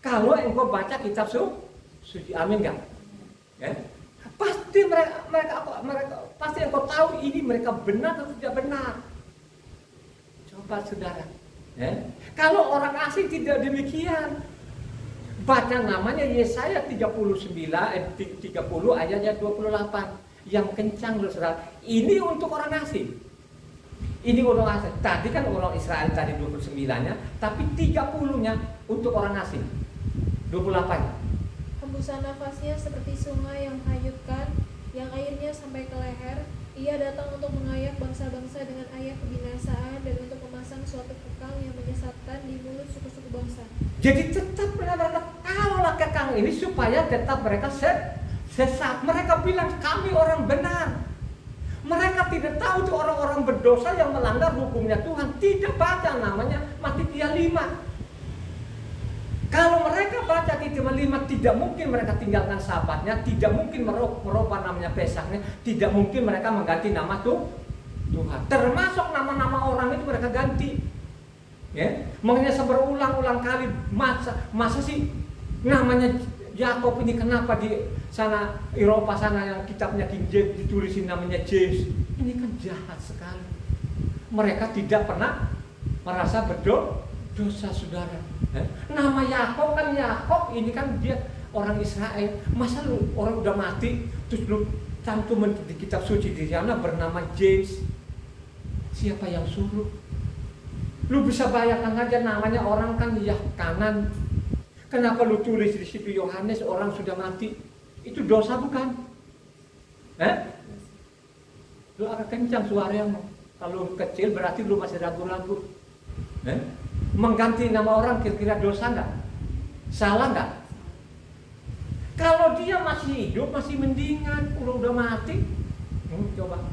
Kalau engkau baca kitab suci, amin enggak? Ya? Pasti mereka pasti engkau tahu ini mereka benar atau tidak benar. Coba saudara, ya? Kalau orang asing tidak demikian. Baca namanya Yesaya 30 ayatnya 28. Yang kencang loh saudara. Ini untuk orang asing. Ini orang asing. Tadi kan orang Israel tadi 29-nya, tapi 30-nya untuk orang asing. 28. Hembusan nafasnya seperti sungai yang menghanyutkan, yang airnya sampai ke leher. Ia datang untuk mengayak bangsa-bangsa dengan ayak kebinasaan dan untuk memasang suatu kekang yang menyesatkan di mulut suku-suku bangsa. Jadi tetap benar-benar kalaulah kekang ini supaya tetap mereka sesat. Mereka bilang kami orang benar. Mereka tidak tahu itu orang-orang berdosa yang melanggar hukumnya Tuhan. Tidak baca namanya Matitia 5. Kalau mereka baca Matitia 5, tidak mungkin mereka tinggalkan sahabatnya, tidak mungkin merubah namanya Pesaknya, tidak mungkin mereka mengganti nama Tuhan. Termasuk nama-nama orang itu mereka ganti. Ya, makanya berulang-ulang kali masa sih namanya Yakob ini kenapa di sana Eropa sana yang kitabnya King James ditulisin namanya James. Ini kan jahat sekali. Mereka tidak pernah merasa berdosa saudara. Nama Yakob kan Yakob ini kan dia orang Israel. Masa lu orang udah mati terus lu cantumin di kitab suci di sana bernama James? Siapa yang suruh? Lu bisa bayangkan aja namanya orang kan Kanan. Kenapa lu tulis di situ Yohanes orang sudah mati? Itu dosa bukan? Lu agak kencang suaramu. Kalau kecil berarti lu masih ragu-ragu. Mengganti nama orang kira-kira dosa enggak? Salah enggak? Kalau dia masih hidup masih mendingan, udah mati. Coba.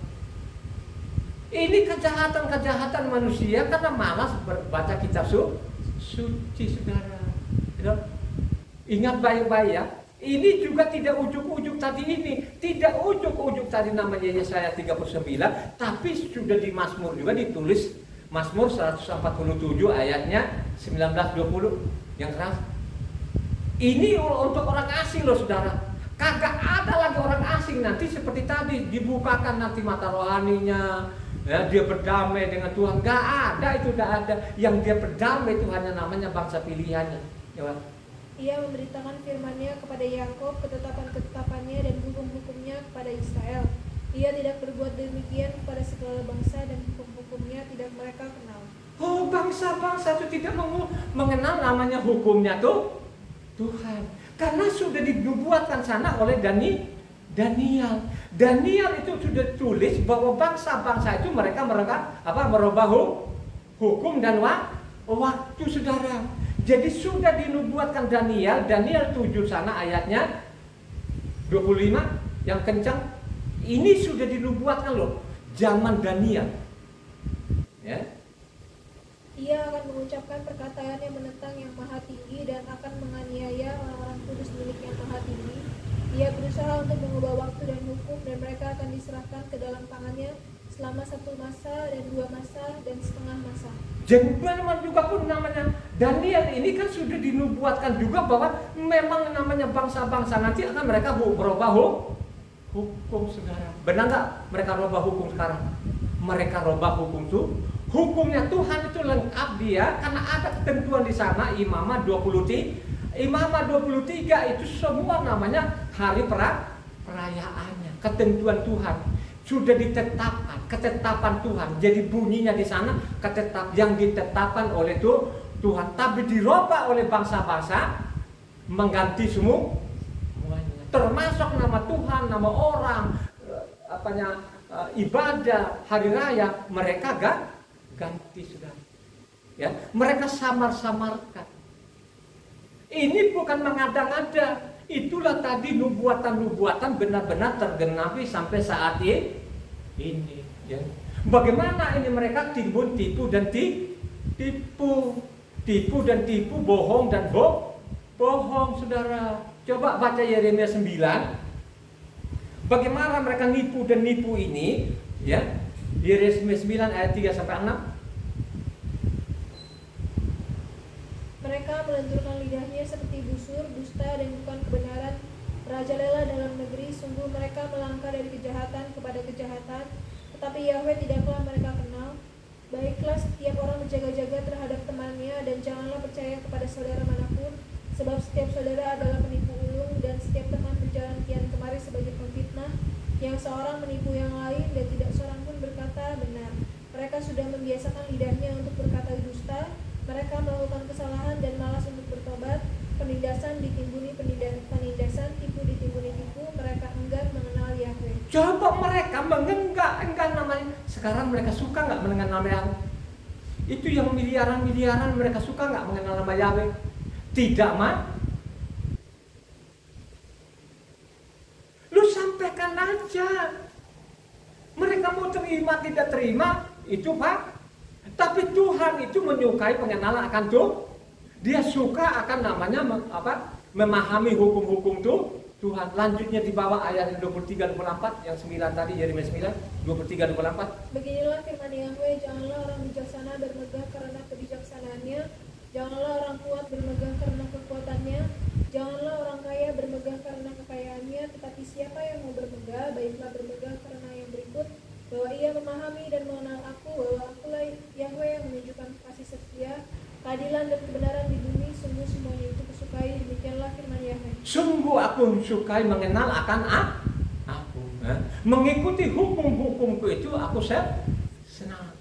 Ini kejahatan manusia karena malas baca kitab suci saudara. Ingat baik-baik ya. Ini juga tidak ujuk-ujuk tadi ini. Tidak ujuk-ujuk tadi namanya Yesaya 39, tapi sudah di Mazmur juga ditulis. Mazmur 147 ayatnya 19-20 yang keras. Ini untuk orang asing loh saudara. Kagak ada lagi orang asing nanti seperti tadi dibukakan nanti mata rohaninya. Ya, dia berdamai dengan Tuhan. Gak ada itu, gak ada. Yang dia berdamai itu hanya namanya bangsa pilihannya. Ya, ia memberitakan firman-Nya kepada Yakub, ketetapan-ketetapannya dan hukum-hukumnya kepada Israel. Ia tidak berbuat demikian kepada segala bangsa dan hukum-hukumnya tidak mereka kenal. Oh, bangsa-bangsa itu tidak mengenal namanya hukumnya tuh Tuhan. Karena sudah dibuatkan sana oleh Daniel. Daniel itu sudah tulis bahwa bangsa-bangsa itu mereka merubah hukum dan waktu saudara. Jadi sudah dinubuatkan Daniel 7 sana ayatnya 25 yang kencang. Ini sudah dinubuatkan loh zaman Daniel. Ya. Ia akan mengucapkan perkataan yang menentang yang maha tinggi dan akan menganiaya orang-orang kudus milik yang maha tinggi. Ia berusaha untuk mengubah waktu dan hukum dan mereka akan diserahkan ke dalam tangannya selama 1 masa dan 2 masa dan setengah masa. Jadi memang juga pun namanya Daniel ini kan sudah dinubuatkan juga bahwa memang namanya bangsa-bangsa nanti akan mereka berubah hukum saudara. Benar nggak mereka rubah hukum sekarang? Mereka rubah hukum tuh. Hukumnya Tuhan itu lengkap dia karena ada ketentuan di sana Imamah 23. Imamah 23 itu semua namanya hari perayaannya. Ketentuan Tuhan sudah ditetapkan, ketetapan Tuhan. Jadi bunyinya di sana yang ditetapkan oleh Tuhan, tapi dirubah oleh bangsa-bangsa mengganti semuanya. Termasuk nama Tuhan, nama orang, ibadah, hari raya, mereka ganti sudah. Ya, mereka samar-samarkan. Ini bukan mengada-ngada. Itulah tadi nubuatan-nubuatan benar-benar tergenapi sampai saat ini. Ya. Bagaimana ini mereka timbul tipu dan tipu dan tipu, bohong dan bohong, saudara. Coba baca Yeremia 9. Bagaimana mereka nipu dan nipu ini, ya? Yeremia 9 ayat 3 sampai 6. Mereka melenturkan lidahnya seperti busur, dusta dan bukan kebenaran, merajalela dalam negeri. Sungguh mereka melangkah dari kejahatan kepada kejahatan, tetapi Yahweh tidaklah mereka kenal. Baiklah setiap orang berjaga-jaga terhadap temannya, dan janganlah percaya kepada saudara manapun, sebab setiap saudara adalah penipu ulung, dan setiap teman berjalan kian kemari sebagai pemfitnah, yang seorang menipu yang lain, dan tidak seorang pun berkata benar. Mereka sudah membiasakan lidahnya untuk berkata dusta. Mereka melakukan kesalahan dan malas untuk bertobat. Penindasan ditimbuni penindasan, tipu ditimbuni tipu. Mereka enggan mengenal Yahweh. Coba mereka enggan namanya. Sekarang mereka suka nggak mengenal nama Yahweh? Itu yang miliaran mereka suka nggak mengenal nama Yahweh? Tidak, Lu sampaikan aja. Mereka mau terima tidak terima itu Pak. Tapi Tuhan itu menyukai pengenalan akan Dia suka akan namanya memahami hukum-hukum Tuhan. Lanjutnya di bawah ayat 23-24 yang 9 tadi, Yeremia 9 23-24. Beginilah firman Yahweh, janganlah orang bijaksana bermegah karena kebijaksanaannya, janganlah orang kuat bermegah karena kekuatannya, janganlah orang kaya bermegah karena kekayaannya, tetapi siapa yang mau bermegah, baiklah bermegah karena yang berikut, bahwa ia memahami dan mengenal aku, bahwa akulah Yahweh yang menunjukkan kasih setia, keadilan dan kebenaran di bumi. Sungguh semuanya itu kusukai. Demikianlah firman Yahweh. Sungguh aku sukai mengenal akan aku. Mengikuti hukum-hukumku itu aku senang.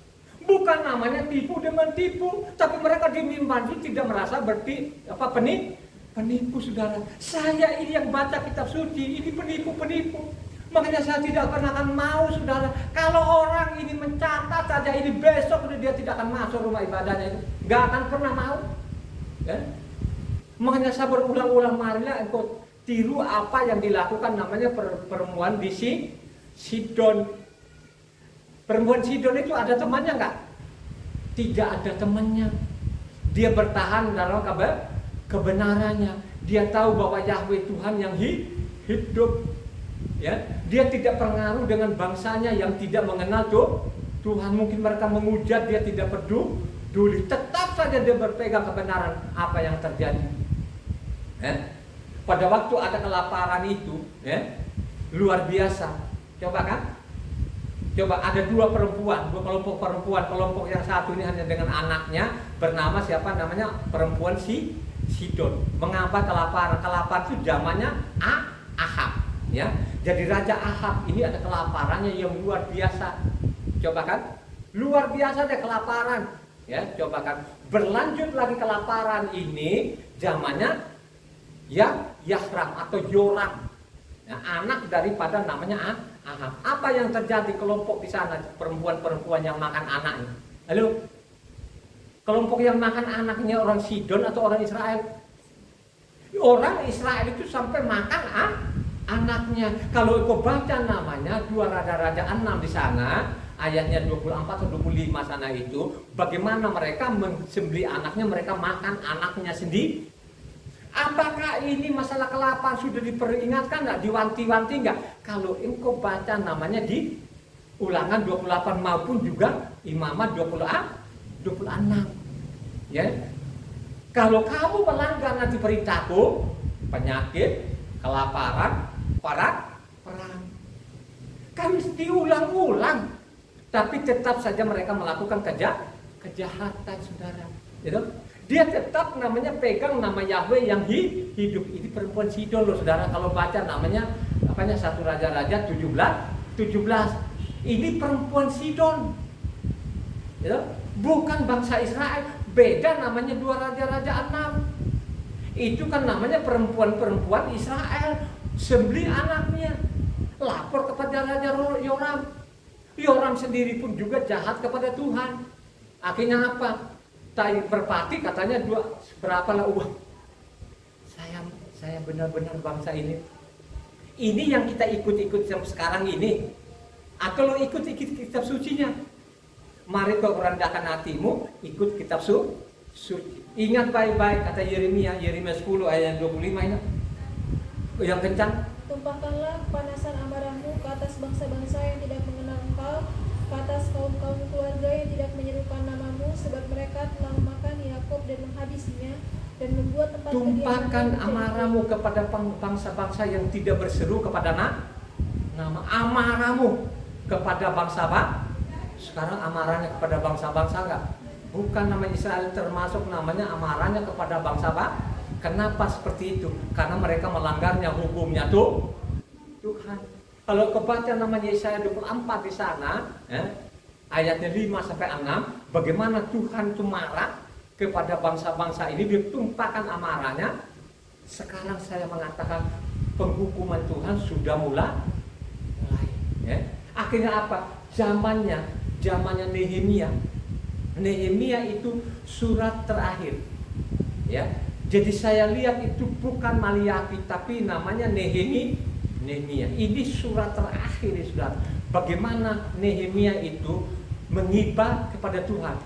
Bukan namanya tipu dan mentipu, tapi mereka dimimpan itu tidak merasa penipu, saudara. Saya ini yang baca kitab suci, ini penipu. Makanya saya tidak akan mau, saudara. Kalau orang ini mencatat saja ini besok dia tidak akan masuk rumah ibadahnya itu, nggak akan pernah mau. Ya? Makanya saya berulang-ulang, marilah engkau tiru apa yang dilakukan namanya perempuan di Sidon. Perempuan Sidon itu ada temannya nggak? Tidak ada temannya. Dia bertahan dalam kebenarannya. Dia tahu bahwa Yahweh Tuhan yang hidup. Ya, dia tidak pengaruh dengan bangsanya yang tidak mengenal Tuhan. Mungkin mereka menghujat, dia tidak peduli. Tetap saja dia berpegang kebenaran apa yang terjadi. Pada waktu ada kelaparan itu, luar biasa. Coba ada dua kelompok perempuan. Kelompok yang satu ini hanya dengan anaknya, bernama siapa namanya? Perempuan Sidon. Mengapa kelaparan? Kelaparan itu zamannya Ahab. Ya, jadi Raja Ahab ini ada kelaparannya yang luar biasa. Coba kan, luar biasa ada kelaparan. Ya, coba kan, berlanjut lagi kelaparan ini zamannya Yahram atau Yoram. Ya, anak daripada namanya Ahab. Apa yang terjadi kelompok di sana? Perempuan-perempuan yang makan anaknya. Halo, kelompok yang makan anaknya orang Sidon atau orang Israel? Orang Israel itu sampai makan anaknya. Kalau kau baca namanya 2 Raja-Raja 6 di sana, ayatnya 24 atau 25 sana itu, bagaimana mereka mensembelih anaknya, mereka makan anaknya sendiri. Apakah ini masalah kelaparan sudah diperingatkan enggak, diwanti-wanti enggak? Kalau engkau baca namanya di Ulangan 28 maupun juga Imamat 26. Ya. Kalau kamu melanggar nanti perintahku, penyakit, kelaparan, perang. Kan diulang-ulang, tapi tetap saja mereka melakukan kejahatan, saudara. Gitu? Dia tetap namanya pegang nama Yahweh yang hidup. Ini perempuan Sidon loh, saudara. Kalau baca namanya 1 Raja-Raja 17. Ini perempuan Sidon. Gitu? Bukan bangsa Israel. Beda namanya 2 Raja-Raja 6. Itu kan namanya perempuan-perempuan Israel. Sembelih anaknya, lapor kepada Raja Yoram. Yoram sendiri pun juga jahat kepada Tuhan. Akhirnya apa? Tai merpati katanya berapa lah uang. saya benar-benar bangsa ini. Ini yang kita ikut-ikut sekarang ini. Kalau ikut kitab sucinya, mari kau rendahkan hatimu, ikut kitab suci. Ingat baik-baik kata Yeremia 10 ayat 25 ini. Yang kencang. Tumpahkanlah kepanasan amarahmu ke atas bangsa-bangsa yang tidak mengenal engkau, ke atas kaum-kaum keluarga yang tidak menyerukan namamu, sebab mereka telah memakan Yakub dan menghabisinya, dan membuat tempat Tumpahkan amarahmu kepada bangsa-bangsa yang tidak berseru kepada nama. Amarahmu kepada bangsa-bangsa. Sekarang amarahnya kepada bangsa-bangsa enggak? Bukan nama Israel termasuk namanya amarahnya kepada bangsa-bangsa. Kenapa seperti itu? Karena mereka melanggarnya hukumnya Tuhan. Kalau kebaca namanya Yesaya 24 di sana, ayatnya 5 sampai 6, bagaimana Tuhan itu marah kepada bangsa-bangsa ini, dia tumpahkan amarahnya. Sekarang saya mengatakan penghukuman Tuhan sudah mulai. Akhirnya apa? Zamannya Nehemia. Nehemia itu surat terakhir. Ya. Jadi saya lihat itu bukan Maliaki tapi namanya Nehemia. Ini surat terakhir, saudara. Bagaimana Nehemia itu mengibah kepada Tuhan.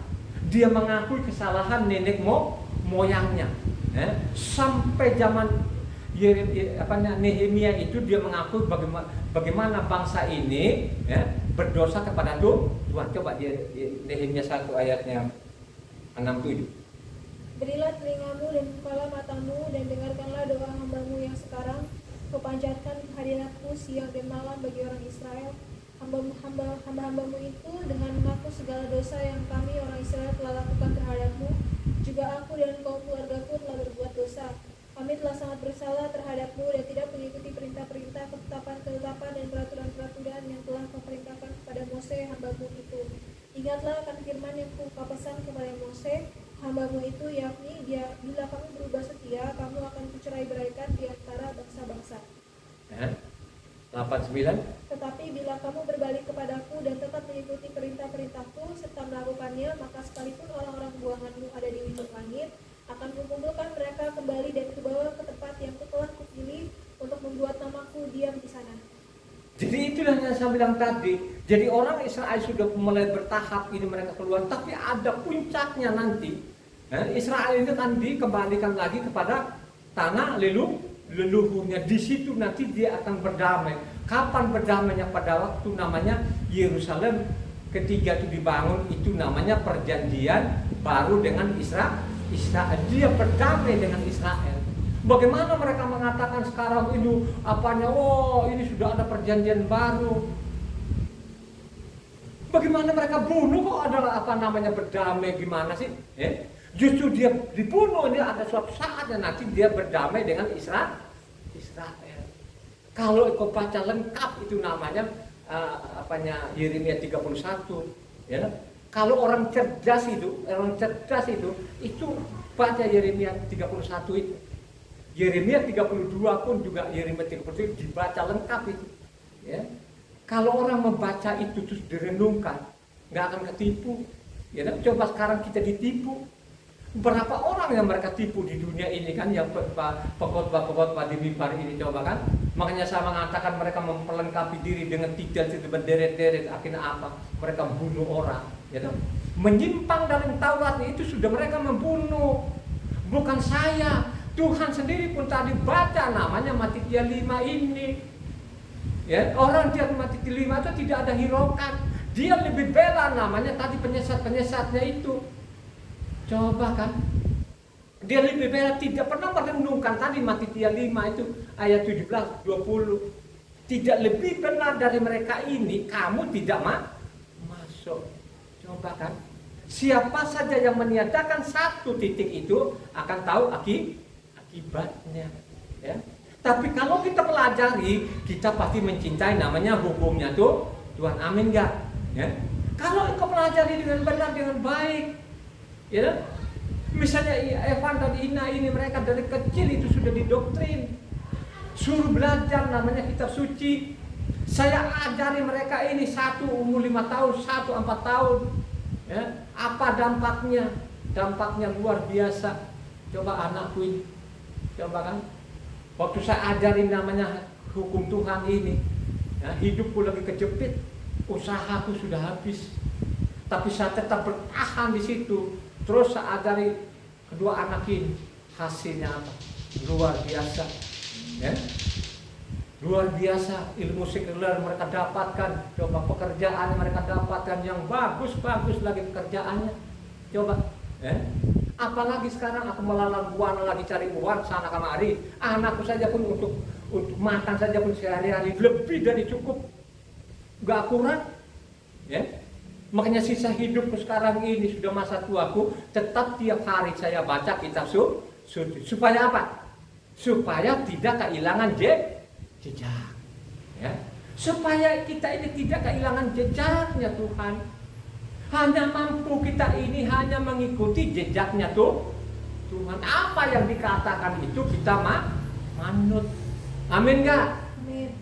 Dia mengakui kesalahan nenek moyangnya. Sampai zaman Nehemia itu dia mengakui bagaimana bangsa ini berdosa kepada Tuhan. Coba dia Nehemia 1 ayatnya 6-7. Berilah telingamu dan bukalah matamu dan dengarkanlah doa hambamu yang sekarang kau panjatkan kehadiratku siang dan malam bagi orang Israel. Hamba-hambamu itu dengan mengaku segala dosa yang kami orang Israel telah lakukan terhadapmu. Juga aku dan kaum keluargaku telah berbuat dosa. Kami telah sangat bersalah terhadapmu dan tidak mengikuti perintah-perintah, ketetapan dan peraturan-peraturan yang telah kau perintahkan kepada Mose hambamu itu. Ingatlah akan firman yang kau pesan kepada Mose hambamu itu, yakni dia, bila kamu berubah setia, kamu akan kucerai-beraikan di antara bangsa-bangsa. 8-9. Tetapi bila kamu berbalik kepadaku dan tetap mengikuti perintah-perintahku serta melakukannya, maka sekalipun orang-orang buanganmu ada di ujung langit, akan kukumpulkan mereka kembali dan kubawa ke tempat yang telah kupilih untuk membuat namaku diam di sana. Jadi itulah yang saya bilang tadi. Jadi orang Israel sudah mulai bertahap ini mereka keluar, tapi ada puncaknya nanti. Israel ini kan dikembalikan lagi kepada tanah leluhurnya. Di situ nanti dia akan berdamai. Kapan berdamainya? Pada waktu namanya Yerusalem ketiga itu dibangun, itu namanya perjanjian baru dengan Israel. Dia berdamai dengan Israel. Bagaimana mereka mengatakan sekarang ini apanya? Oh, ini sudah ada perjanjian baru. Bagaimana mereka bunuh kok adalah apa namanya berdamai gimana sih? Justru dia dibunuh, ini ada suatu saatnya nanti dia berdamai dengan Israel. Kalau kau baca lengkap itu namanya Yeremia 31, ya. Kalau orang cerdas itu baca Yeremia 31 itu. Yeremia 32 pun juga Yeremia 31 dibaca lengkap itu. Ya. Kalau orang membaca itu terus direnungkan, nggak akan ketipu. Ya, coba sekarang kita ditipu. Berapa orang yang mereka tipu di dunia ini kan, yang pengkhotbah di mimbar ini coba kan. Makanya saya mengatakan mereka memperlengkapi diri dengan titel itu berderet-deret. Akhirnya apa? Mereka membunuh orang. Ya, menyimpang dari Taurat itu sudah mereka membunuh. Bukan saya. Tuhan sendiri pun tadi baca namanya Matitia 5 ini. Ya, orang dia Matitia 5 itu tidak ada hiraukan. Dia lebih bela namanya tadi penyesat-penyesatnya itu. Coba kan. Dia lebih bela, tidak pernah merenungkan tadi Matitia 5 itu ayat 17 20. Tidak lebih benar dari mereka ini, kamu tidak masuk. Coba kan. Siapa saja yang meniadakan satu titik itu akan tahu akibatnya, ya. Tapi kalau kita pelajari, kita pasti mencintai namanya hukumnya tuh Tuhan. Amin enggak? Ya. Kalau engkau pelajari dengan benar, dengan baik, ya. Misalnya Evan dan Ina ini mereka dari kecil itu sudah didoktrin, suruh belajar namanya kitab suci. Saya ajari mereka ini, satu umur 5 tahun, satu 4 tahun. Ya. Apa dampaknya? Dampaknya luar biasa. Coba anakku ini Coba kan, waktu saya ajarin namanya hukum Tuhan ini, ya, hidupku lagi kejepit, usahaku sudah habis, tapi saya tetap bertahan di situ. Terus saya ajari kedua anak ini, hasilnya apa? Luar biasa, ya. Luar biasa ilmu sekuler mereka dapatkan. Coba pekerjaan mereka dapatkan yang bagus-bagus lagi pekerjaannya. Coba, apalagi sekarang aku melalang buana lagi cari uang sana kemari. Anakku saja pun untuk makan saja pun sehari-hari lebih dari cukup, gak kurang, ya. Makanya sisa hidupku sekarang ini sudah masa tuaku, tetap tiap hari saya baca kitab suci. Supaya apa? Supaya tidak kehilangan jejak, ya. Supaya kita ini tidak kehilangan jejaknya Tuhan. Hanya mampu kita ini hanya mengikuti jejaknya Tuhan. Apa yang dikatakan itu kita manut. Amin gak? Amin.